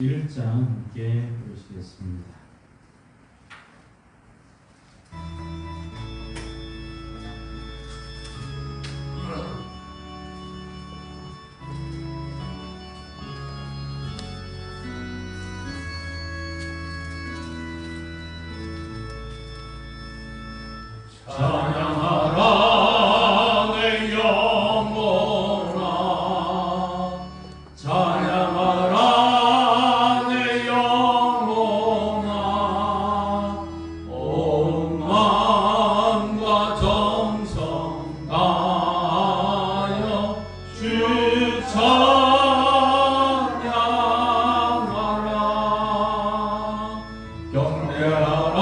1장 함께 보시겠습니다. 찬양하라 내 영혼아, 찬양하라 내 영혼아, 온 마음과 정성 다하여 주 찬양하라. 경배하라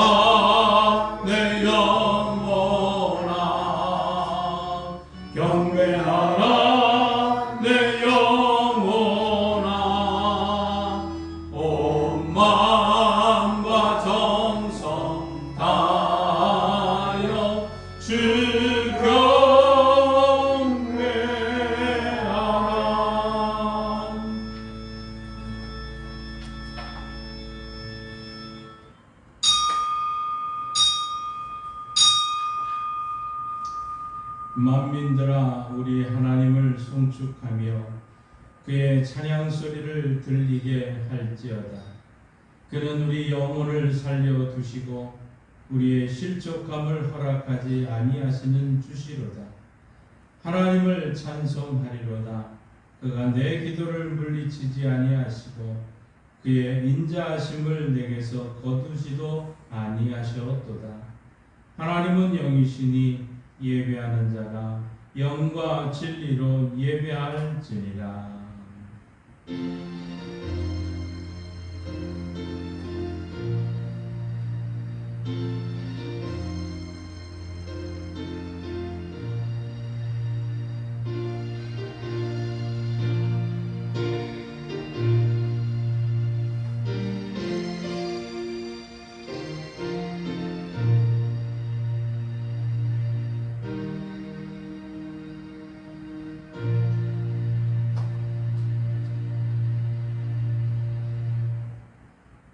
내 영혼아, 경배하라 내 영혼아, 온 마음과 정성 다하여 주 경배하라. 만민들아, 우리 하나님을 송축하며 그의 찬양 소리를 들리게 할지어다. 그는 우리 영혼을 살려두시고 우리의 실족함을 허락하지 아니하시는 주시로다. 하나님을 찬송하리로다. 그가 내 기도를 물리치지 아니하시고 그의 인자하심을 내게서 거두지도 아니하셨도다. 하나님은 영이시니 예배하는 자가 영과 진리로 예배할지니라.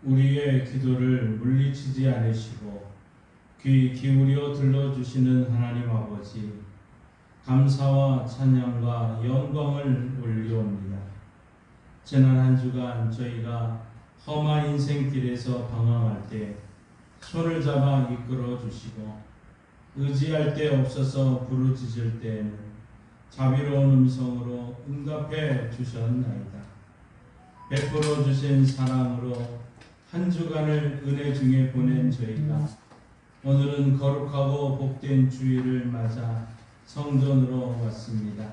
우리의 기도를 물리치지 않으시고 귀 기울여 들러주시는 하나님 아버지, 감사와 찬양과 영광을 올려옵니다. 지난 한 주간 저희가 험한 인생길에서 방황할 때 손을 잡아 이끌어 주시고 의지할 데 없어서 부르짖을 때에는 자비로운 음성으로 응답해 주셨나이다. 베풀어 주신 사랑으로 한 주간을 은혜 중에 보낸 저희가 오늘은 거룩하고 복된 주일을 맞아 성전으로 왔습니다.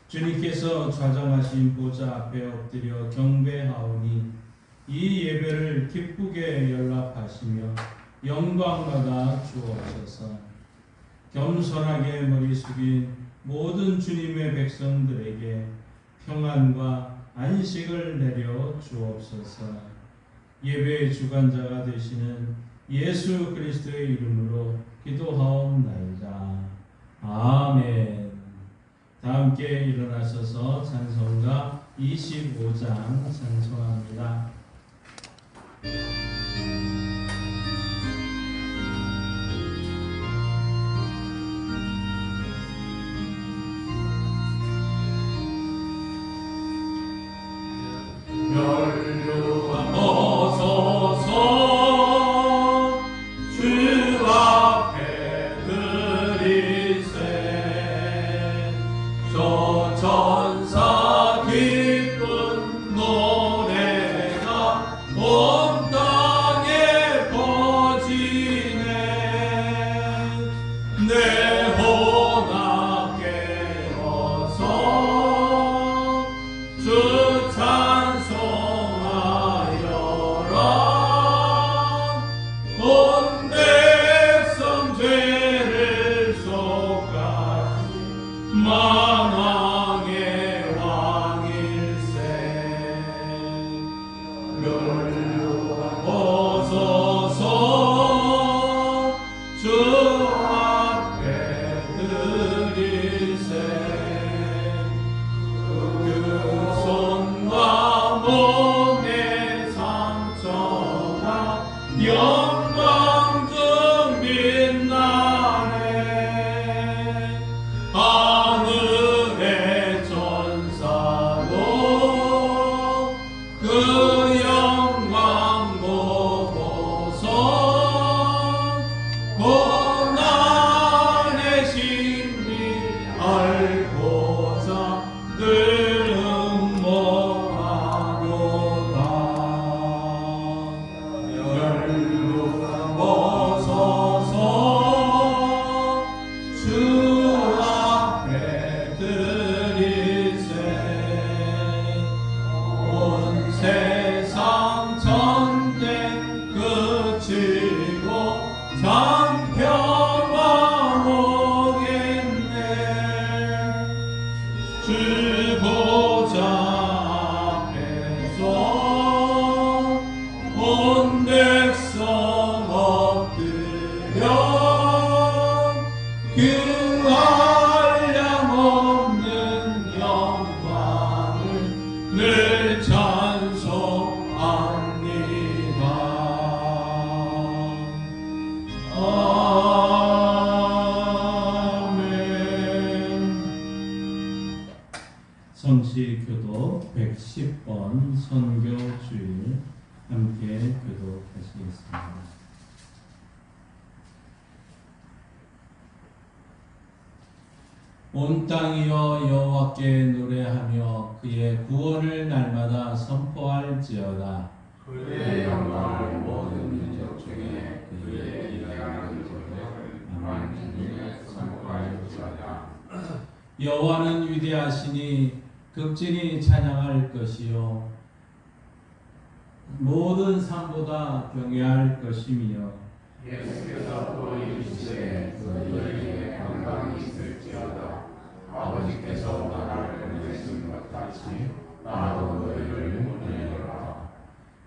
주님께서 좌정하신 보좌 앞에 엎드려 경배하오니 이 예배를 기쁘게 연락하시며 영광받아 주옵소서. 겸손하게 머리 숙인 모든 주님의 백성들에게 평안과 안식을 내려 주옵소서. 예배의 주관자가 되시는 예수 그리스도의 이름으로 기도하옵나이다. 아멘. 다 함께 일어나셔서 찬송가 25장 찬송합니다. 멸류관 벗어서 주 앞에 드리세. 저 천사 기쁜 노래가 온 땅에 퍼지네. 내 혼합 깨어서 주 찬송하여라. 온 백성 죄를 속하신 만왕의 왕일세. 멸류관 벗어서 주 앞에 드리세. 그 손과 몸에 그 영광 보고서 고난의 신비 알고자 늘 음모하도다. 연루 벗어서 주 앞에 드리세. 온 세상 전쟁 그치고 장평화 오겠네. 주 보좌 앞에서 온 백성 엎드려 그 한량없는 영광을 늘 찬송합니다. 아멘. 성시교도 110번 선교주일 함께 교독하시겠습니다. 온 땅이여 여호와께 노래하며 그의 구원을 날마다 선포할지어다. 그의 영광을 모든 민족 중에 그의 기이한 기적을 만민중에 선포할지어다. 여호와는 위대하시니 극진히 찬양할 것이요 모든 산보다 경외할 것이며 예수께서 또 이르시되 너희에게 평강이 있을지어다. 아버지께서 나를 보내신 것 같이 나도 너희를 보내리라.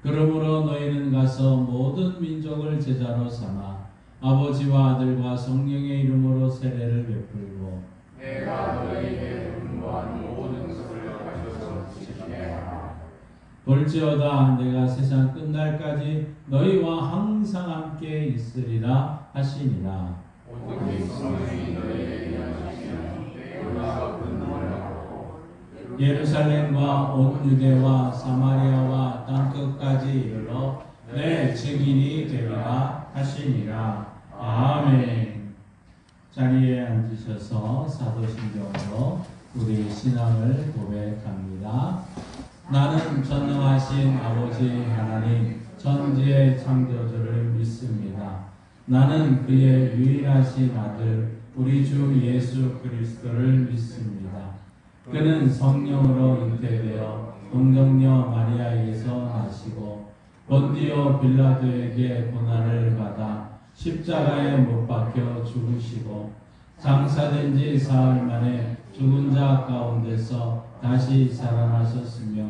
그러므로 너희는 가서 모든 민족을 제자로 삼아 아버지와 아들과 성령의 이름으로 세례를 베풀고 내가 너희에게 분부한 모든 것을 가져서 지키게 하라. 볼지어다 내가 세상 끝날까지 너희와 항상 함께 있으리라 하시니라. 오직 성령이 너희에게 임하시면 때가 분노하고 예루살렘과 온 유대와 사마리아와 땅끝까지 이르러 내 증인이 되리라 하시니라. 아멘. 자리에 앉으셔서 사도신경으로 우리 신앙을 고백합니다. 나는 전능하신 아버지 하나님 천지의 창조주를 믿습니다. 나는 그의 유일하신 아들 우리 주 예수 그리스도를 믿습니다. 그는 성령으로 잉태되어 동정녀 마리아에게서 나시고 본디오 빌라도에게 고난을 받아 십자가에 못 박혀 죽으시고 장사된 지 사흘 만에 죽은 자 가운데서 다시 살아나셨으며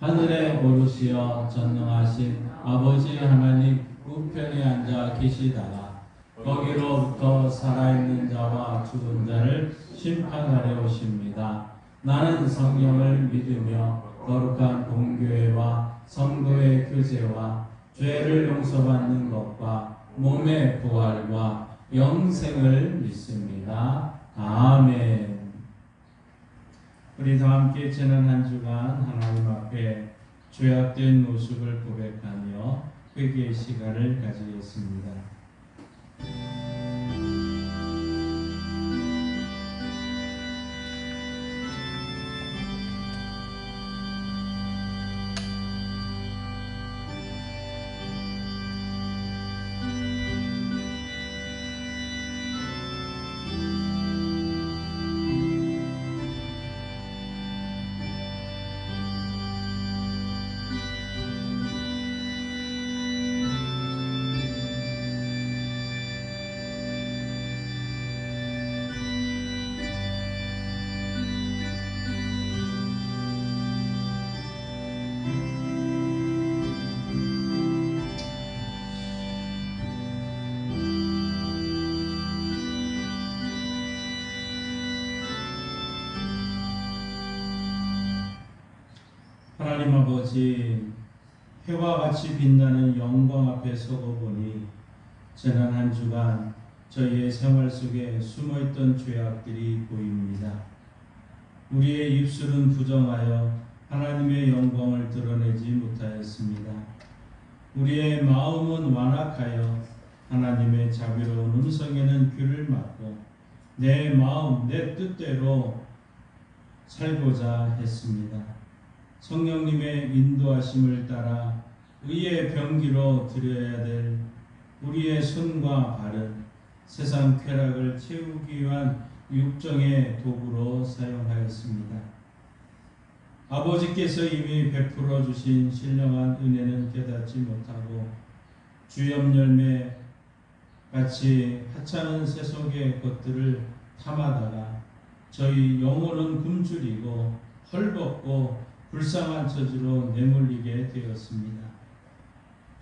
하늘에 오르시어 전능하신 아버지 하나님 우편에 앉아 계시다가 거기로부터 살아있는 자와 죽은 자를 심판하려 오십니다. 나는 성령을 믿으며 거룩한 공교회와 성도의 교제와 죄를 용서받는 것과 몸의 부활과 영생을 믿습니다. 아멘. 우리 다 함께 지난 한 주간 하나님 앞에 죄악된 모습을 고백하며 회개의 시간을 가지겠습니다. 하나님 아버지, 해와 같이 빛나는 영광 앞에 서고 보니 지난 한 주간 저희의 생활 속에 숨어있던 죄악들이 보입니다. 우리의 입술은 부정하여 하나님의 영광을 드러내지 못하였습니다. 우리의 마음은 완악하여 하나님의 자비로운 음성에는 귀를 막고 내 마음, 내 뜻대로 살고자 했습니다. 성령님의 인도하심을 따라 의의 병기로 드려야 될 우리의 손과 발은 세상 쾌락을 채우기 위한 육정의 도구로 사용하였습니다. 아버지께서 이미 베풀어 주신 신령한 은혜는 깨닫지 못하고 주염열매 같이 하찮은 세속의 것들을 탐하다가 저희 영혼은 굶주리고 헐벗고 불쌍한 처지로 내몰리게 되었습니다.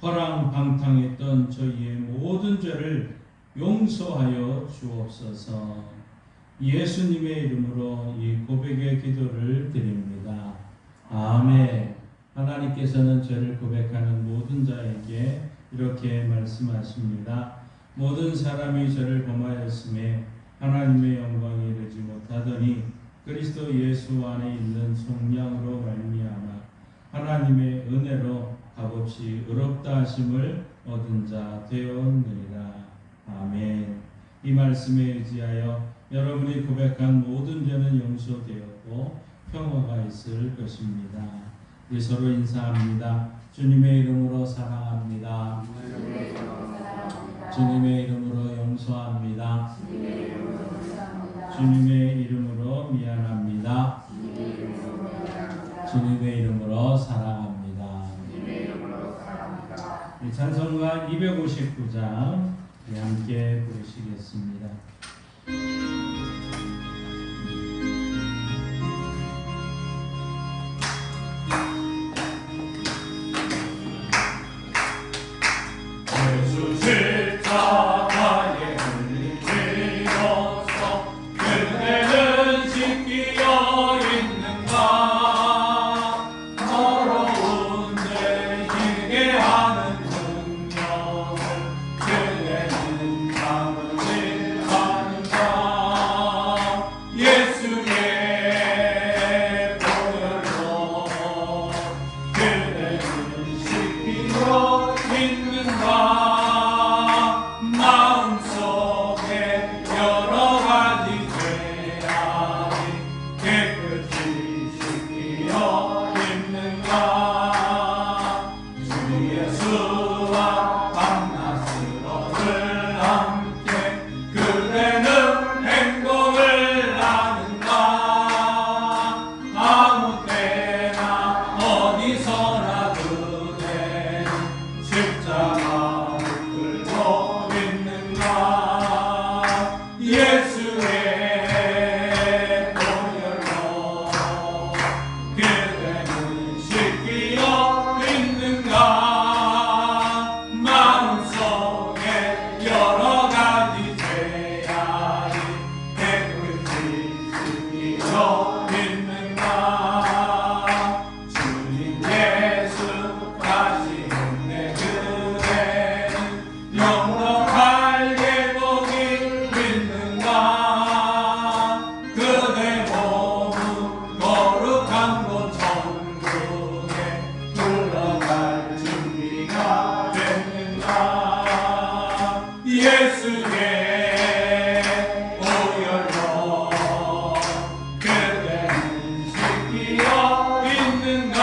허랑방탕했던 저희의 모든 죄를 용서하여 주옵소서. 예수님의 이름으로 이 고백의 기도를 드립니다. 아멘. 하나님께서는 죄를 고백하는 모든 자에게 이렇게 말씀하십니다. 모든 사람이 죄를 범하였음에 하나님의 영광에 이르지 못하더니 그리스도 예수 안에 있는 속량으로 말미암아 하나님의 은혜로 값없이 의롭다 하심을 얻은 자 되었느니라. 아멘. 이 말씀에 의지하여 여러분이 고백한 모든 죄는 용서되었고 평화가 있을 것입니다. 우리 서로 인사합니다. 주님의 이름으로 사랑합니다. 주님의 이름으로 용서합니다. 주님의 이름으로 미안합니다. 주님의 이름으로 사랑합니다. 이 찬송가 259장 함께 부르시겠습니다. 예수 십자가에 흘리시어서 그대는 지키어 있는가. 더러운 죄 지게 하는 능력을 그대는 참으실 하는가. 예수의 보혈로 그대는 지키어 있는가. 마음속에 여러 가지 죄악이 깨끗이 씻기어 있는가. 주 예수와 밤낮으로를 함께 그대는 행복을 나는가. 아무 때나 어디서나 그대는 십자가 끌고 있는가. 예수의 보혈로 그대는 씻기어 있는가. 마음속에 여러 가지 죄악이 깨끗이 씻기어 있는가. 주님 예수 다시 내 그대는 영원한 예복이 있는가. 그대 몸은 거룩한 곳 천국에 들어갈 준비가 됐는가. 예수의 보혈로 그대는 씻기어 있는가.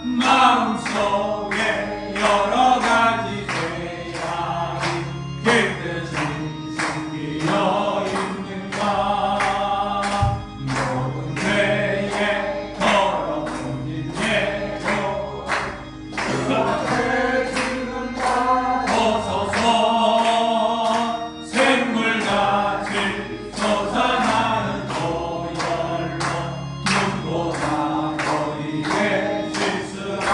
마음속에 여러 가지 죄악이 깨끗이 씻기어 있는가. 모든 죄에 더러운 죄로 벗어서 샘물같이 솟아나는 보혈로 눈보다 너희의 씻으라.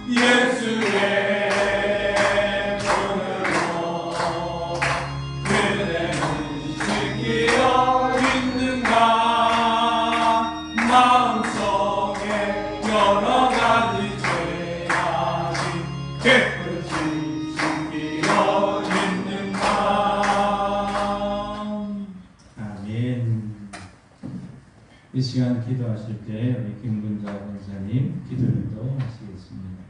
예수의 보혈로 그대는 씻기어 있는가. 마음속에 여러 가지 죄악이 깨끗이 씻기어 있는가. 아멘. 이 시간 기도하실 때 우리 김근자 권사님 기도를 하시겠습니다.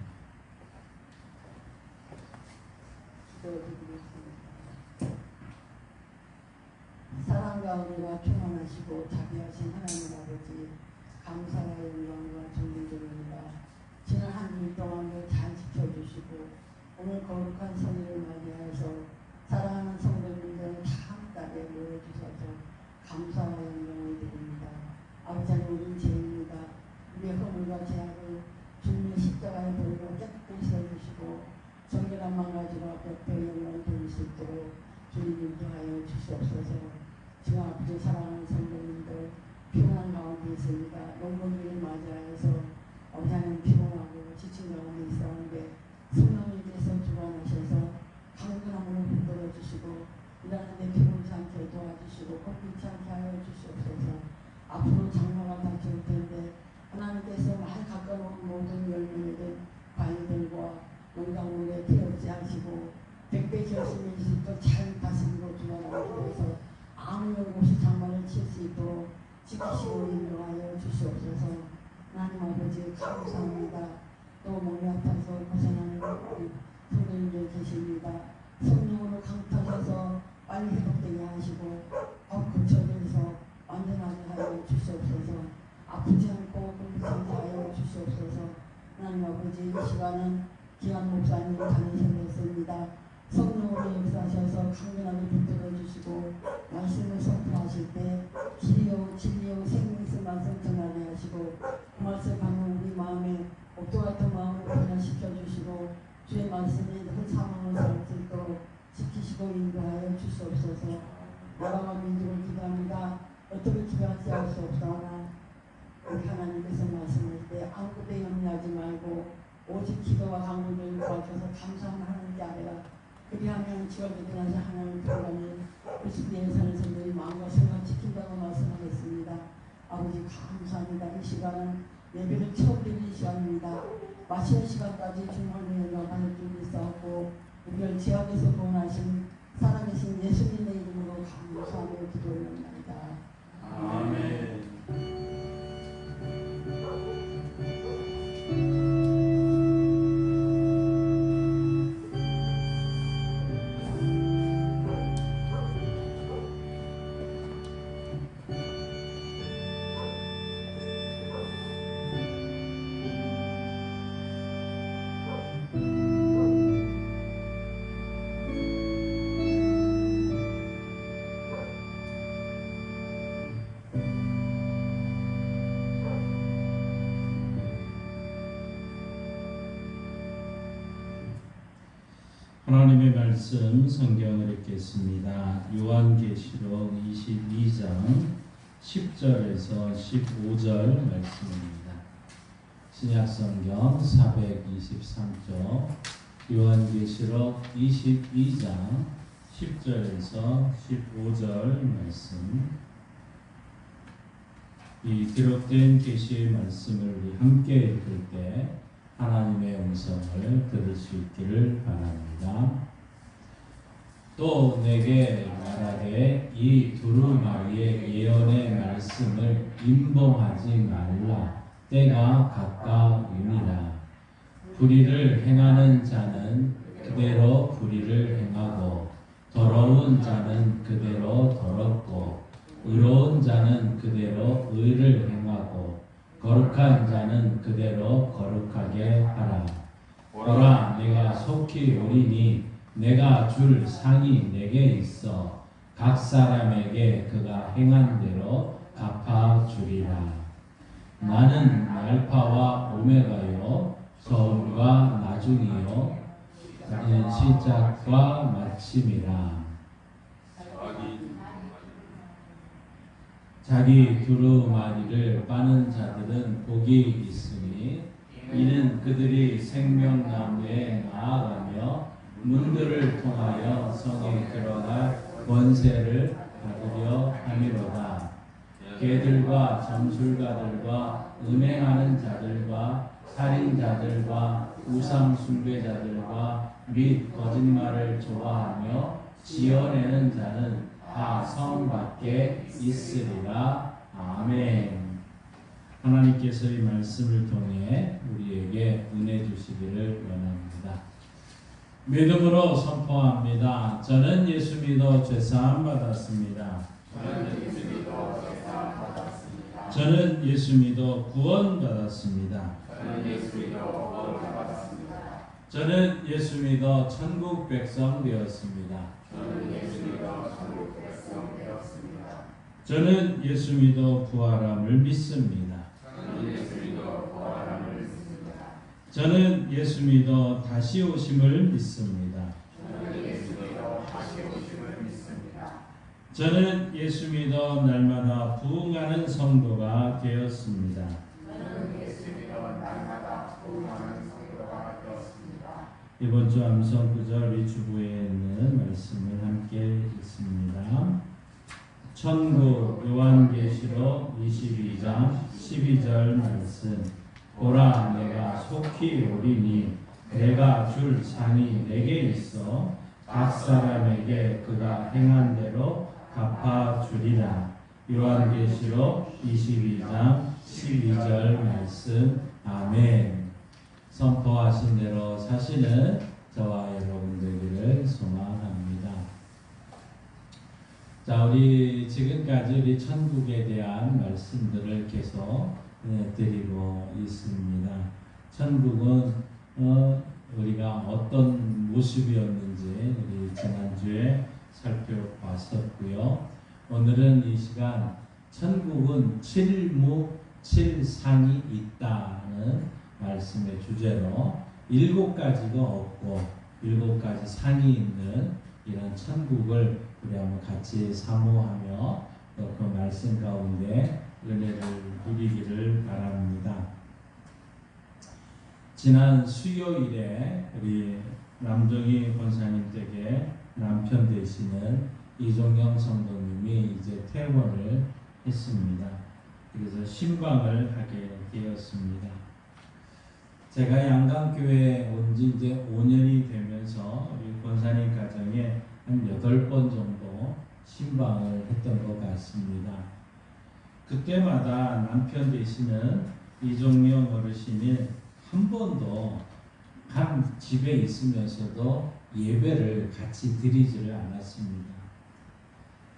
사랑과 은혜가 충만하시고 자비하신 하나님 아버지, 감사와 영광과 존귀드립니다. 지난 한 주 동안도 잘 지켜주시고 오늘 거룩한 성일을 맞이해서 사랑하는 성도님들 다 함께 모여주셔서 감사와 영광을 드립니다. 아버지 하나님, 우리는 죄입니다. 우리의 허물과 죄악을 주님의 십자가의 보혈로 깨끗이 해주시고 정결한 마음가지고 앞에 영광을 돌릴 수 있도록 주님 인도하여 주시옵소서. 지금 아버지 사랑하는 성도님들 피곤한 가운데 있습니다. 농번기를 맞이해서 아버지 하나님 피곤하고 지친 가운데 있었는데 성령님께서 주관하셔서 강건함으로 붙들어 주시고 일하는데 피곤치 않게 도와주시고 꺾이지 않게 하여 주시옵소서. 앞으로 장마가 닥칠 텐데 하나님께서 많이 가까운 모든 열매들 과일들과 농작물에 피해 없이 하시고 백배지 없으면 있을것 잘 다스리고 주관하기 위해서 아무 곳이 장마를 칠 수 있도록 지키시고 인도하여 주시옵소서. 하나님 아버지 감사합니다. 또 몸이 아파서 고생하는 우리 성도님들 계십니다. 성령으로 강타셔서 빨리 회복되게 하시고 고쳐져서 완전하게 하여 주시옵소서. 아프지 않고 굶지 않게 하여 주시옵소서. 하나님 아버지 이 시간은 기한 목사님 다니셨습니다. 성령으로 역사하셔서 강건하게 붙들어 주시고 말씀을 선포하실 때 길이요 진리요 생명의 말씀 전하게 하시고 그 말씀 받는 우리 마음에 옥도 같은 마음을 변화시켜 주시고 주의 말씀에 그 상황을 살 수 있도록 지키시고 인도하여 주시옵소서. 나라와 민족을 기도합니다. 어떻게 기도할지 알 수 없사오나 우리 하나님께서 말씀할 때 아무것도 염려하지 말고 오직 기도와 간구를 도와줘서 감사하는 하나님께 아뢰라. 그리하면 지옥에 들어가서 하나님을 들어가니 그리스도의 사는 성도의 마음과 생각 지킨다고 말씀하겠습니다. 아버지 감사합니다. 이 시간은 예배를 처음 드리는 시간입니다. 마치는 시간까지 주님을 연락하는 줄이 있었고 우리를 죄악에서 구원하신 살아계신 예수님의 이름으로 감사하며 기도합니다. 아멘. 하나님의 말씀 성경을 읽겠습니다. 요한계시록 22장 10절에서 15절 말씀입니다. 신약성경 423쪽 요한계시록 22장 10절에서 15절 말씀. 이 기록된 계시의 말씀을 우리 함께 읽을 때 하나님의 음성을 들을 수 있기를 바랍니다. 또 내게 말하되 이 두루마리의 예언의 말씀을 임봉하지 말라. 때가 가까우니라. 불의를 행하는 자는 그대로 불의를 행하고 더러운 자는 그대로 더럽고 의로운 자는 그대로 의를 행하고 거룩한 자는 그대로 거룩하게 하라. 보라, 내가 속히 오리니 내가 줄 상이 내게 있어 각 사람에게 그가 행한 대로 갚아주리라. 나는 알파와 오메가요 처음과 나중이요 시작과 마침이라. 자기 두루마리를 빠는 자들은 복이 있으니 이는 그들이 생명나무에 나아가며 문들을 통하여 성에 들어갈 권세를 받으려 함이로다. 개들과 점술가들과 음행하는 자들과 살인자들과 우상 숭배자들과 및 거짓말을 좋아하며 지어내는 자는 다 성 밖에 있으리라. 아멘. 하나님께서 이 말씀을 통해 우리에게 은혜 주시기를 원합니다. 믿음으로 선포합니다. 저는 예수 믿어 죄사함 받았습니다. 저는 예수 믿어 구원 받았습니다. 저는 예수 믿어 천국 백성 되었습니다. 저는 예수 믿어 부활함을 믿습니다. 저는 예수 믿어 다시 오심을 믿습니다. 저는 예수 믿어 날마다 부흥하는 성도가 되었습니다. 이번 주 암송 구절 리주부에 있는 말씀을 함께 읽습니다. 천국 요한계시록 22장 12절 말씀. 보라, 내가 속히 오리니 내가 줄 상이 내게 있어 각 사람에게 그가 행한 대로 갚아주리라. 요한계시록 22장 12절 말씀. 아멘. 선포하신 대로 사시는 저와 여러분 되기를 소망합니다. 자, 우리 지금까지 우리 천국에 대한 말씀들을 계속 드리고 있습니다. 천국은 우리가 어떤 모습이었는지 우리 지난주에 살펴봤었고요. 오늘은 이 시간 천국은 칠무 칠상이 있다는 말씀의 주제로 7가지가 없고 7가지 상이 있는 이런 천국을 우리 한번 같이 사모하며 또 그 말씀 가운데 은혜를 누리기를 바랍니다. 지난 수요일에 우리 남정희 권사님 댁에 남편 되시는 이종영 성도님이 이제 퇴원을 했습니다. 그래서 신방을 하게 되었습니다. 제가 양강교회에 온 지 이제 5년이 되면서 우리 권사님 가정에 한 8번 정도 신방을 했던 것 같습니다. 그때마다 남편 되시는 이종명 어르신이 한 번도 한 집에 있으면서도 예배를 같이 드리지를 않았습니다.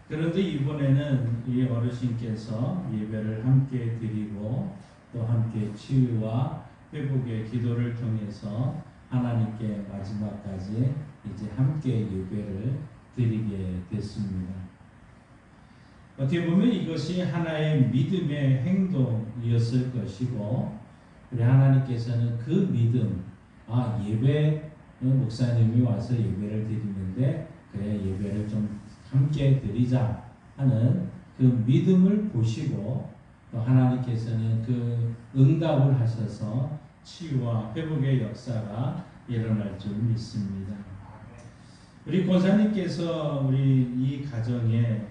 그런데 이번에는 이 어르신께서 예배를 함께 드리고 또 함께 치유와 회복의 기도를 통해서 하나님께 마지막까지 이제 함께 예배를 드리게 됐습니다. 어떻게 보면 이것이 하나의 믿음의 행동이었을 것이고 우리 하나님께서는 그 믿음, 예배 목사님이 와서 예배를 드리는데 그래 예배를 좀 함께 드리자 하는 그 믿음을 보시고 또 하나님께서는 그 응답을 하셔서 치유와 회복의 역사가 일어날 줄 믿습니다. 우리 권사님께서 우리 이 가정에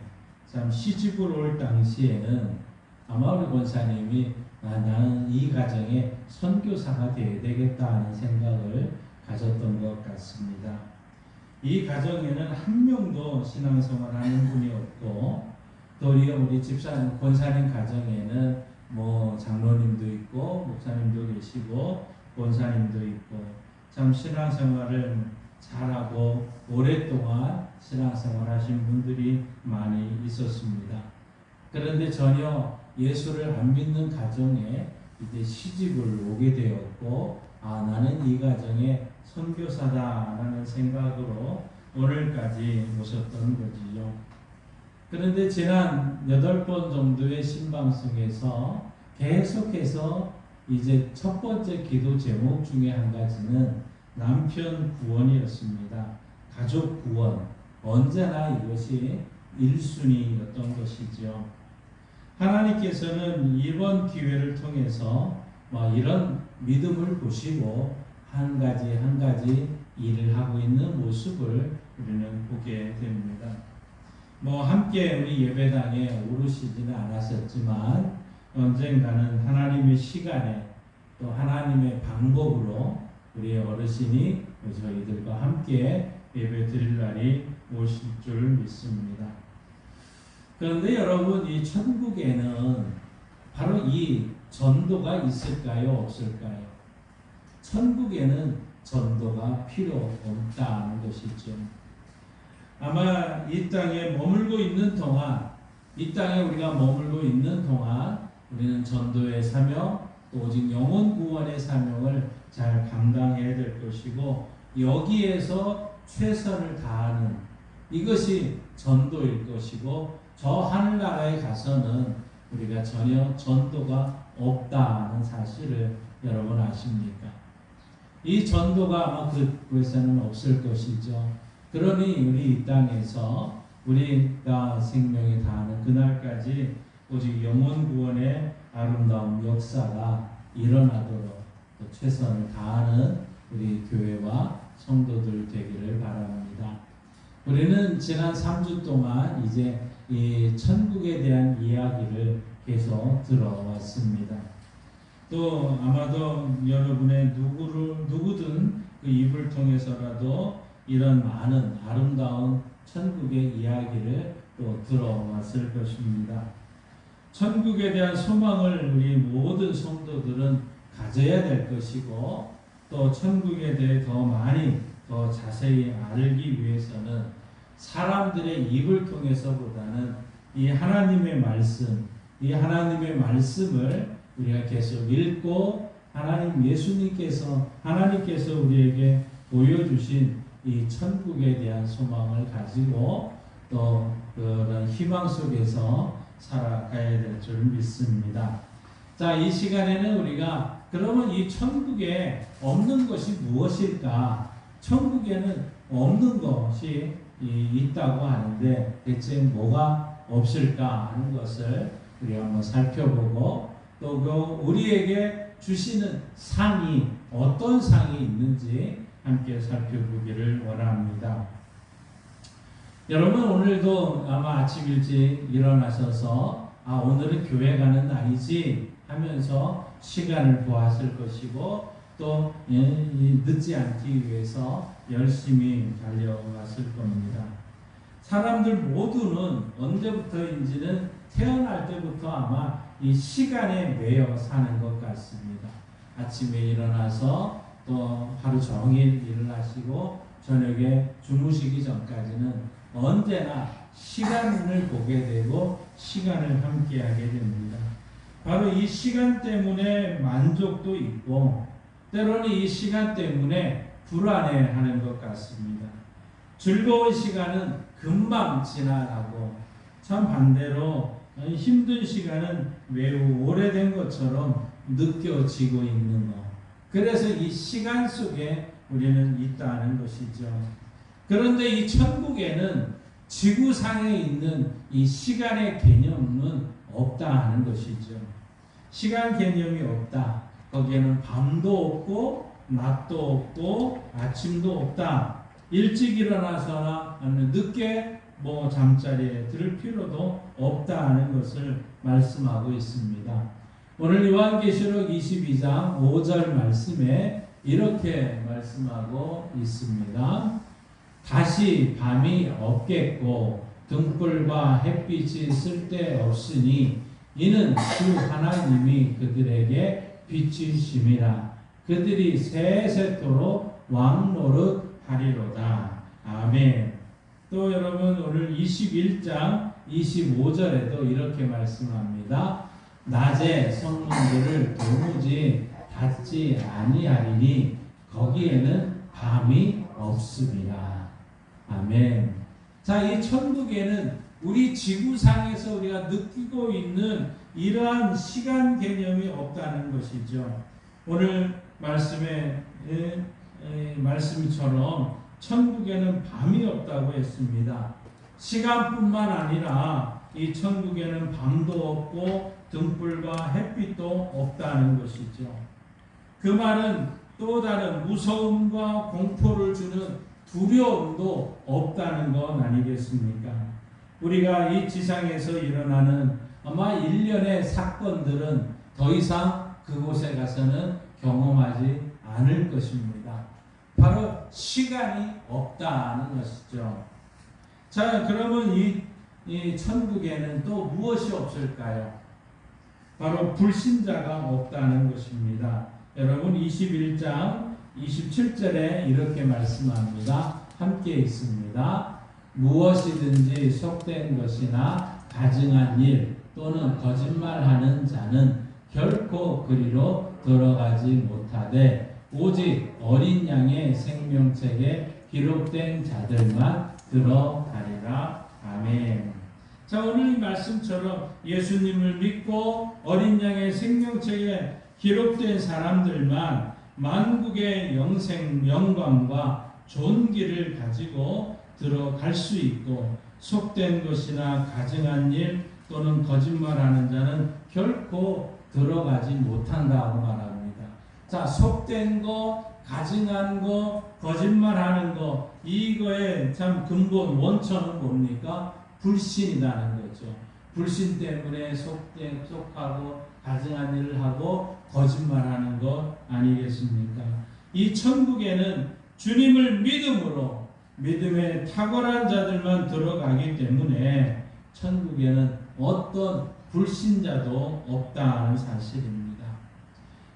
참 시집을 올 당시에는 아마 우리 권사님이 나는 이 가정에 선교사가 되어야 되겠다 하는 생각을 가졌던 것 같습니다. 이 가정에는 한 명도 신앙생활하는 분이 없고 도리어 우리 집사님 권사님 가정에는 뭐 장로님도 있고 목사님도 계시고 권사님도 있고 참 신앙생활을 잘하고 오랫동안 신앙생활하신 분들이 많이 있었습니다. 그런데 전혀 예수를 안 믿는 가정에 이제 시집을 오게 되었고 나는 이 가정의 선교사다라는 생각으로 오늘까지 오셨던 거지요. 그런데 지난 8번 정도의 신방송에서 계속해서 이제 첫 번째 기도 제목 중에 한 가지는 남편 구원이었습니다. 가족 구원. 언제나 이것이 1순위였던 것이죠. 하나님께서는 이번 기회를 통해서 이런 믿음을 보시고 한 가지 한 가지 일을 하고 있는 모습을 우리는 보게 됩니다. 함께 우리 예배당에 오르시지는 않았었지만 언젠가는 하나님의 시간에 또 하나님의 방법으로 우리 어르신이 저희들과 함께 예배 드릴 날이 오실 줄 믿습니다. 그런데 여러분 이 천국에는 바로 이 전도가 있을까요? 없을까요? 천국에는 전도가 필요 없다는 것이죠. 아마 이 땅에 머물고 있는 동안, 이 땅에 우리가 머물고 있는 동안 우리는 전도의 사명, 또 오직 영혼 구원의 사명을 잘 감당해야 될 것이고, 여기에서 최선을 다하는 이것이 전도일 것이고, 저 하늘나라에 가서는 우리가 전혀 전도가 없다는 사실을 여러분 아십니까? 이 전도가 아마 그곳에는 없을 것이죠. 그러니 우리 이 땅에서 우리가 생명이 다하는 그날까지 오직 영혼 구원의 아름다운 역사가 일어나도록 최선을 다하는 우리 교회와 성도들 되기를 바랍니다. 우리는 지난 3주 동안 이제 이 천국에 대한 이야기를 계속 들어왔습니다. 또 아마도 여러분의 누구든 그 입을 통해서라도 이런 많은 아름다운 천국의 이야기를 또 들어왔을 것입니다. 천국에 대한 소망을 우리 모든 성도들은 가져야 될 것이고, 또 천국에 대해 더 많이 더 자세히 알기 위해서는 사람들의 입을 통해서보다는 이 하나님의 말씀, 이 하나님의 말씀을 우리가 계속 읽고, 하나님께서 우리에게 보여주신 이 천국에 대한 소망을 가지고 또 그런 희망 속에서 살아가야 될 줄 믿습니다. 자, 이 시간에는 우리가 그러면 이 천국에 없는 것이 무엇일까? 천국에는 없는 것이 있다고 하는데 대체 뭐가 없을까 하는 것을 우리가 한번 살펴보고, 또 그 우리에게 주시는 상이 어떤 상이 있는지 함께 살펴보기를 원합니다. 여러분, 오늘도 아마 아침 일찍 일어나셔서 오늘은 교회 가는 날이지 하면서 시간을 보았을 것이고, 또 늦지 않기 위해서 열심히 달려갔을 겁니다. 사람들 모두는 언제부터인지는 태어날 때부터 아마 이 시간에 매여 사는 것 같습니다. 아침에 일어나서 또 하루 종일 일을 하시고 저녁에 주무시기 전까지는 언제나 시간을 보게 되고 시간을 함께하게 됩니다. 바로 이 시간 때문에 만족도 있고, 때로는 이 시간 때문에 불안해하는 것 같습니다. 즐거운 시간은 금방 지나가고, 참 반대로 힘든 시간은 매우 오래된 것처럼 느껴지고 있는 것. 그래서 이 시간 속에 우리는 있다는 것이죠. 그런데 이 천국에는 지구상에 있는 이 시간의 개념은 없다 하는 것이죠. 시간 개념이 없다. 거기에는 밤도 없고 낮도 없고 아침도 없다. 일찍 일어나서나 아니면 늦게 잠자리에 들 필요도 없다 하는 것을 말씀하고 있습니다. 오늘 요한계시록 22장 5절 말씀에 이렇게 말씀하고 있습니다. 다시 밤이 없겠고 등불과 햇빛이 쓸데없으니 이는 주 하나님이 그들에게 빛이심이라. 그들이 세세토록 왕노릇 하리로다. 아멘. 또 여러분, 오늘 21장 25절에도 이렇게 말씀합니다. 낮에 성문들을 도무지 닫지 아니하리니 거기에는 밤이 없습니다. 아멘. 자, 이 천국에는 우리 지구상에서 우리가 느끼고 있는 이러한 시간 개념이 없다는 것이죠. 오늘 말씀처럼 천국에는 밤이 없다고 했습니다. 시간뿐만 아니라 이 천국에는 밤도 없고 등불과 햇빛도 없다는 것이죠. 그 말은 또 다른 무서움과 공포를 주는 두려움도 없다는 건 아니겠습니까? 우리가 이 지상에서 일어나는 아마 일련의 사건들은 더 이상 그곳에 가서는 경험하지 않을 것입니다. 바로 시간이 없다는 것이죠. 자, 그러면 이 천국에는 또 무엇이 없을까요? 바로 불신자가 없다는 것입니다. 여러분 21장 27절에 이렇게 말씀합니다. 함께 읽습니다. 무엇이든지 속된 것이나 가증한 일 또는 거짓말하는 자는 결코 그리로 들어가지 못하되 오직 어린 양의 생명책에 기록된 자들만 들어가리라. 아멘. 자, 오늘 이 말씀처럼 예수님을 믿고 어린 양의 생명책에 기록된 사람들만 만국의 영광과 존귀를 가지고 들어갈 수 있고, 속된 것이나 가증한 일 또는 거짓말하는 자는 결코 들어가지 못한다고 말합니다. 자, 속된 거, 가증한 거, 거짓말하는 거, 이거의 참 근본 원천은 뭡니까? 불신이라는 거죠. 불신 때문에 속하고 가증한 일을 하고 거짓말하는 것 아니겠습니까? 이 천국에는 주님을 믿음으로 믿음에 탁월한 자들만 들어가기 때문에 천국에는 어떤 불신자도 없다는 사실입니다.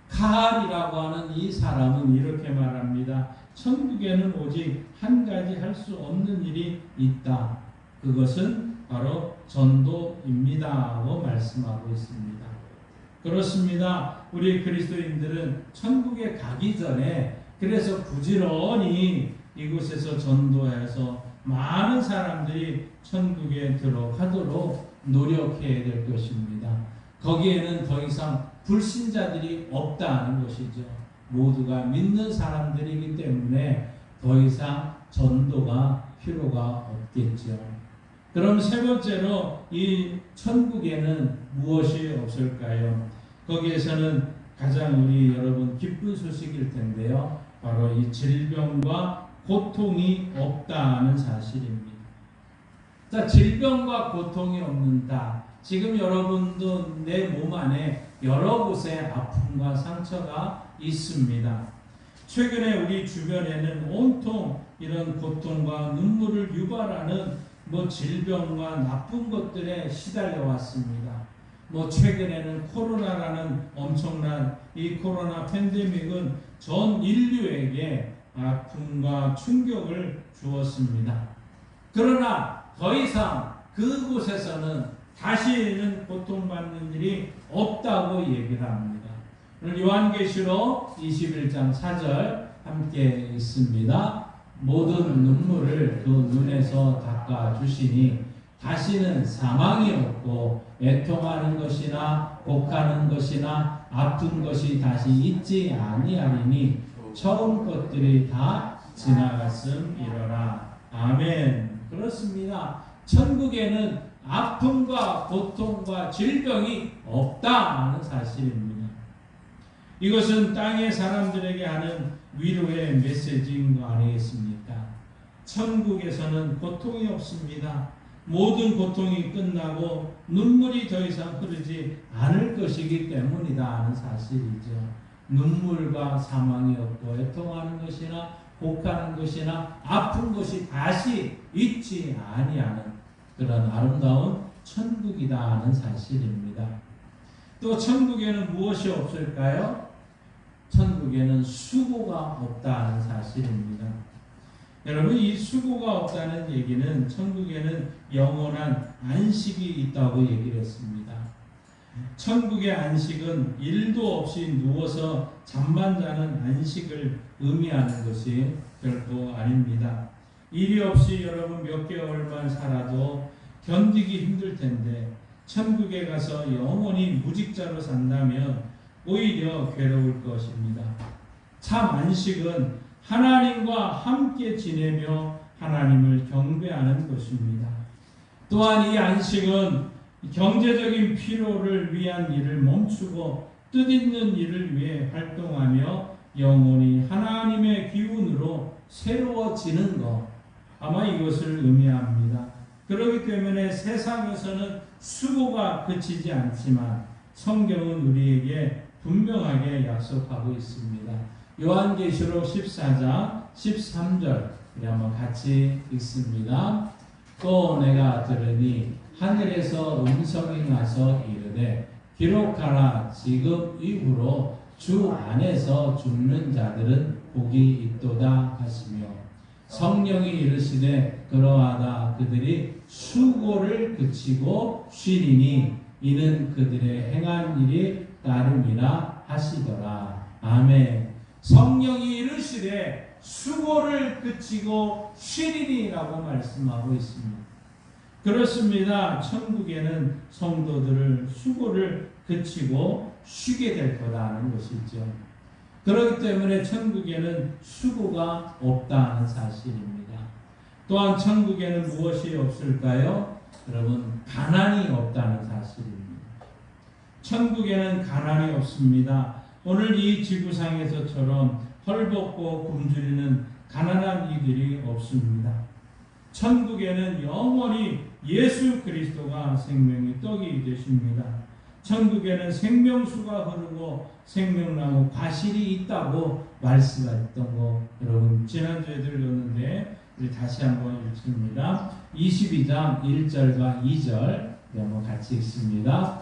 가할이라고 하는 이 사람은 이렇게 말합니다. 천국에는 오직 한 가지 할 수 없는 일이 있다. 그것은 바로 전도입니다 하고 말씀하고 있습니다. 그렇습니다. 우리 그리스도인들은 천국에 가기 전에 그래서 부지런히 이곳에서 전도해서 많은 사람들이 천국에 들어가도록 노력해야 될 것입니다. 거기에는 더 이상 불신자들이 없다는 것이죠. 모두가 믿는 사람들이기 때문에 더 이상 전도가 필요가 없겠죠. 그럼 세 번째로 이 천국에는 무엇이 없을까요? 거기에서는 가장 우리 여러분 기쁜 소식일 텐데요. 바로 이 질병과 고통이 없다는 사실입니다. 자, 질병과 고통이 없는다. 지금 여러분도 내 몸 안에 여러 곳에 아픔과 상처가 있습니다. 최근에 우리 주변에는 온통 이런 고통과 눈물을 유발하는 질병과 나쁜 것들에 시달려 왔습니다. 최근에는 코로나라는 엄청난 이 코로나 팬데믹은 전 인류에게 아픔과 충격을 주었습니다. 그러나 더 이상 그곳에서는 다시는 고통받는 일이 없다고 얘기를 합니다. 오늘 요한계시록 21장 4절 함께 읽습니다. 모든 눈물을 그 눈에서 닦아주시니 다시는 사망이 없고 애통하는 것이나 곡하는 것이나 아픈 것이 다시 있지 아니하리니 처음 것들이 다 지나갔음이로라. 아멘. 그렇습니다. 천국에는 아픔과 고통과 질병이 없다는 사실입니다. 이것은 땅의 사람들에게 하는 위로의 메시지인 거 아니겠습니까? 천국에서는 고통이 없습니다. 모든 고통이 끝나고 눈물이 더 이상 흐르지 않을 것이기 때문이다 하는 사실이죠. 눈물과 사망이 없고 애통하는 것이나 곡하는 것이나 아픈 것이 다시 있지 아니하는 그런 아름다운 천국이다 하는 사실입니다. 또 천국에는 무엇이 없을까요? 천국에는 수고가 없다는 사실입니다. 여러분, 이 수고가 없다는 얘기는 천국에는 영원한 안식이 있다고 얘기를 했습니다. 천국의 안식은 일도 없이 누워서 잠만 자는 안식을 의미하는 것이 결코 아닙니다. 일이 없이 여러분 몇 개월만 살아도 견디기 힘들 텐데 천국에 가서 영원히 무직자로 산다면 오히려 괴로울 것입니다. 참 안식은 하나님과 함께 지내며 하나님을 경배하는 것입니다. 또한 이 안식은 경제적인 필요를 위한 일을 멈추고 뜻있는 일을 위해 활동하며 영원히 하나님의 기운으로 새로워지는 것, 아마 이것을 의미합니다. 그렇기 때문에 세상에서는 수고가 그치지 않지만 성경은 우리에게 분명하게 약속하고 있습니다. 요한계시록 14장 13절 우리 한번 같이 읽습니다. 또 내가 들으니 하늘에서 음성이 나서 이르되 기록하라. 지금 이후로 주 안에서 죽는 자들은 복이 있도다 하시며 성령이 이르시되 그러하다 그들이 수고를 그치고 쉬리니 이는 그들의 행한 일이 따름이라 하시더라. 아멘. 성령이 이르시되 수고를 그치고 쉬리니라고 말씀하고 있습니다. 그렇습니다. 천국에는 성도들을 수고를 그치고 쉬게 될 거다는 것이죠. 그렇기 때문에 천국에는 수고가 없다는 사실입니다. 또한 천국에는 무엇이 없을까요? 여러분, 가난이 없다는 사실입니다. 천국에는 가난이 없습니다. 오늘 이 지구상에서처럼 헐벗고 굶주리는 가난한 이들이 없습니다. 천국에는 영원히 예수 그리스도가 생명의 떡이 되십니다. 천국에는 생명수가 흐르고 생명나무 과실이 있다고 말씀했던 거 여러분 지난주에도 읽었는데 우리 다시 한번 읽습니다. 22장 1절과 2절 한번 같이 읽습니다.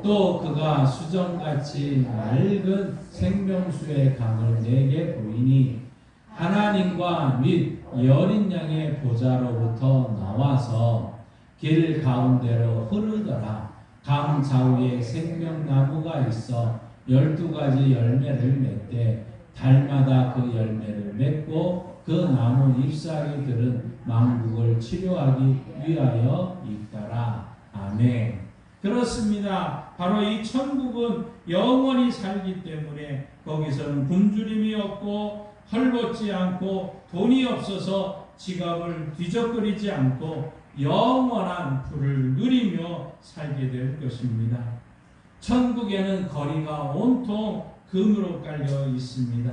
또 그가 수정같이 맑은 생명수의 강을 내게 보이니 하나님과 및 여린 양의 보좌로부터 나와서 길 가운데로 흐르더라. 강 좌우에 생명나무가 있어 12가지 열매를 맺되 달마다 그 열매를 맺고 그 나무 잎사귀들은 망국을 치료하기 위하여 있더라. 아멘. 그렇습니다. 바로 이 천국은 영원히 살기 때문에 거기서는 굶주림이 없고 헐벗지 않고 돈이 없어서 지갑을 뒤적거리지 않고 영원한 부를 누리며 살게 될 것입니다. 천국에는 거리가 온통 금으로 깔려 있습니다.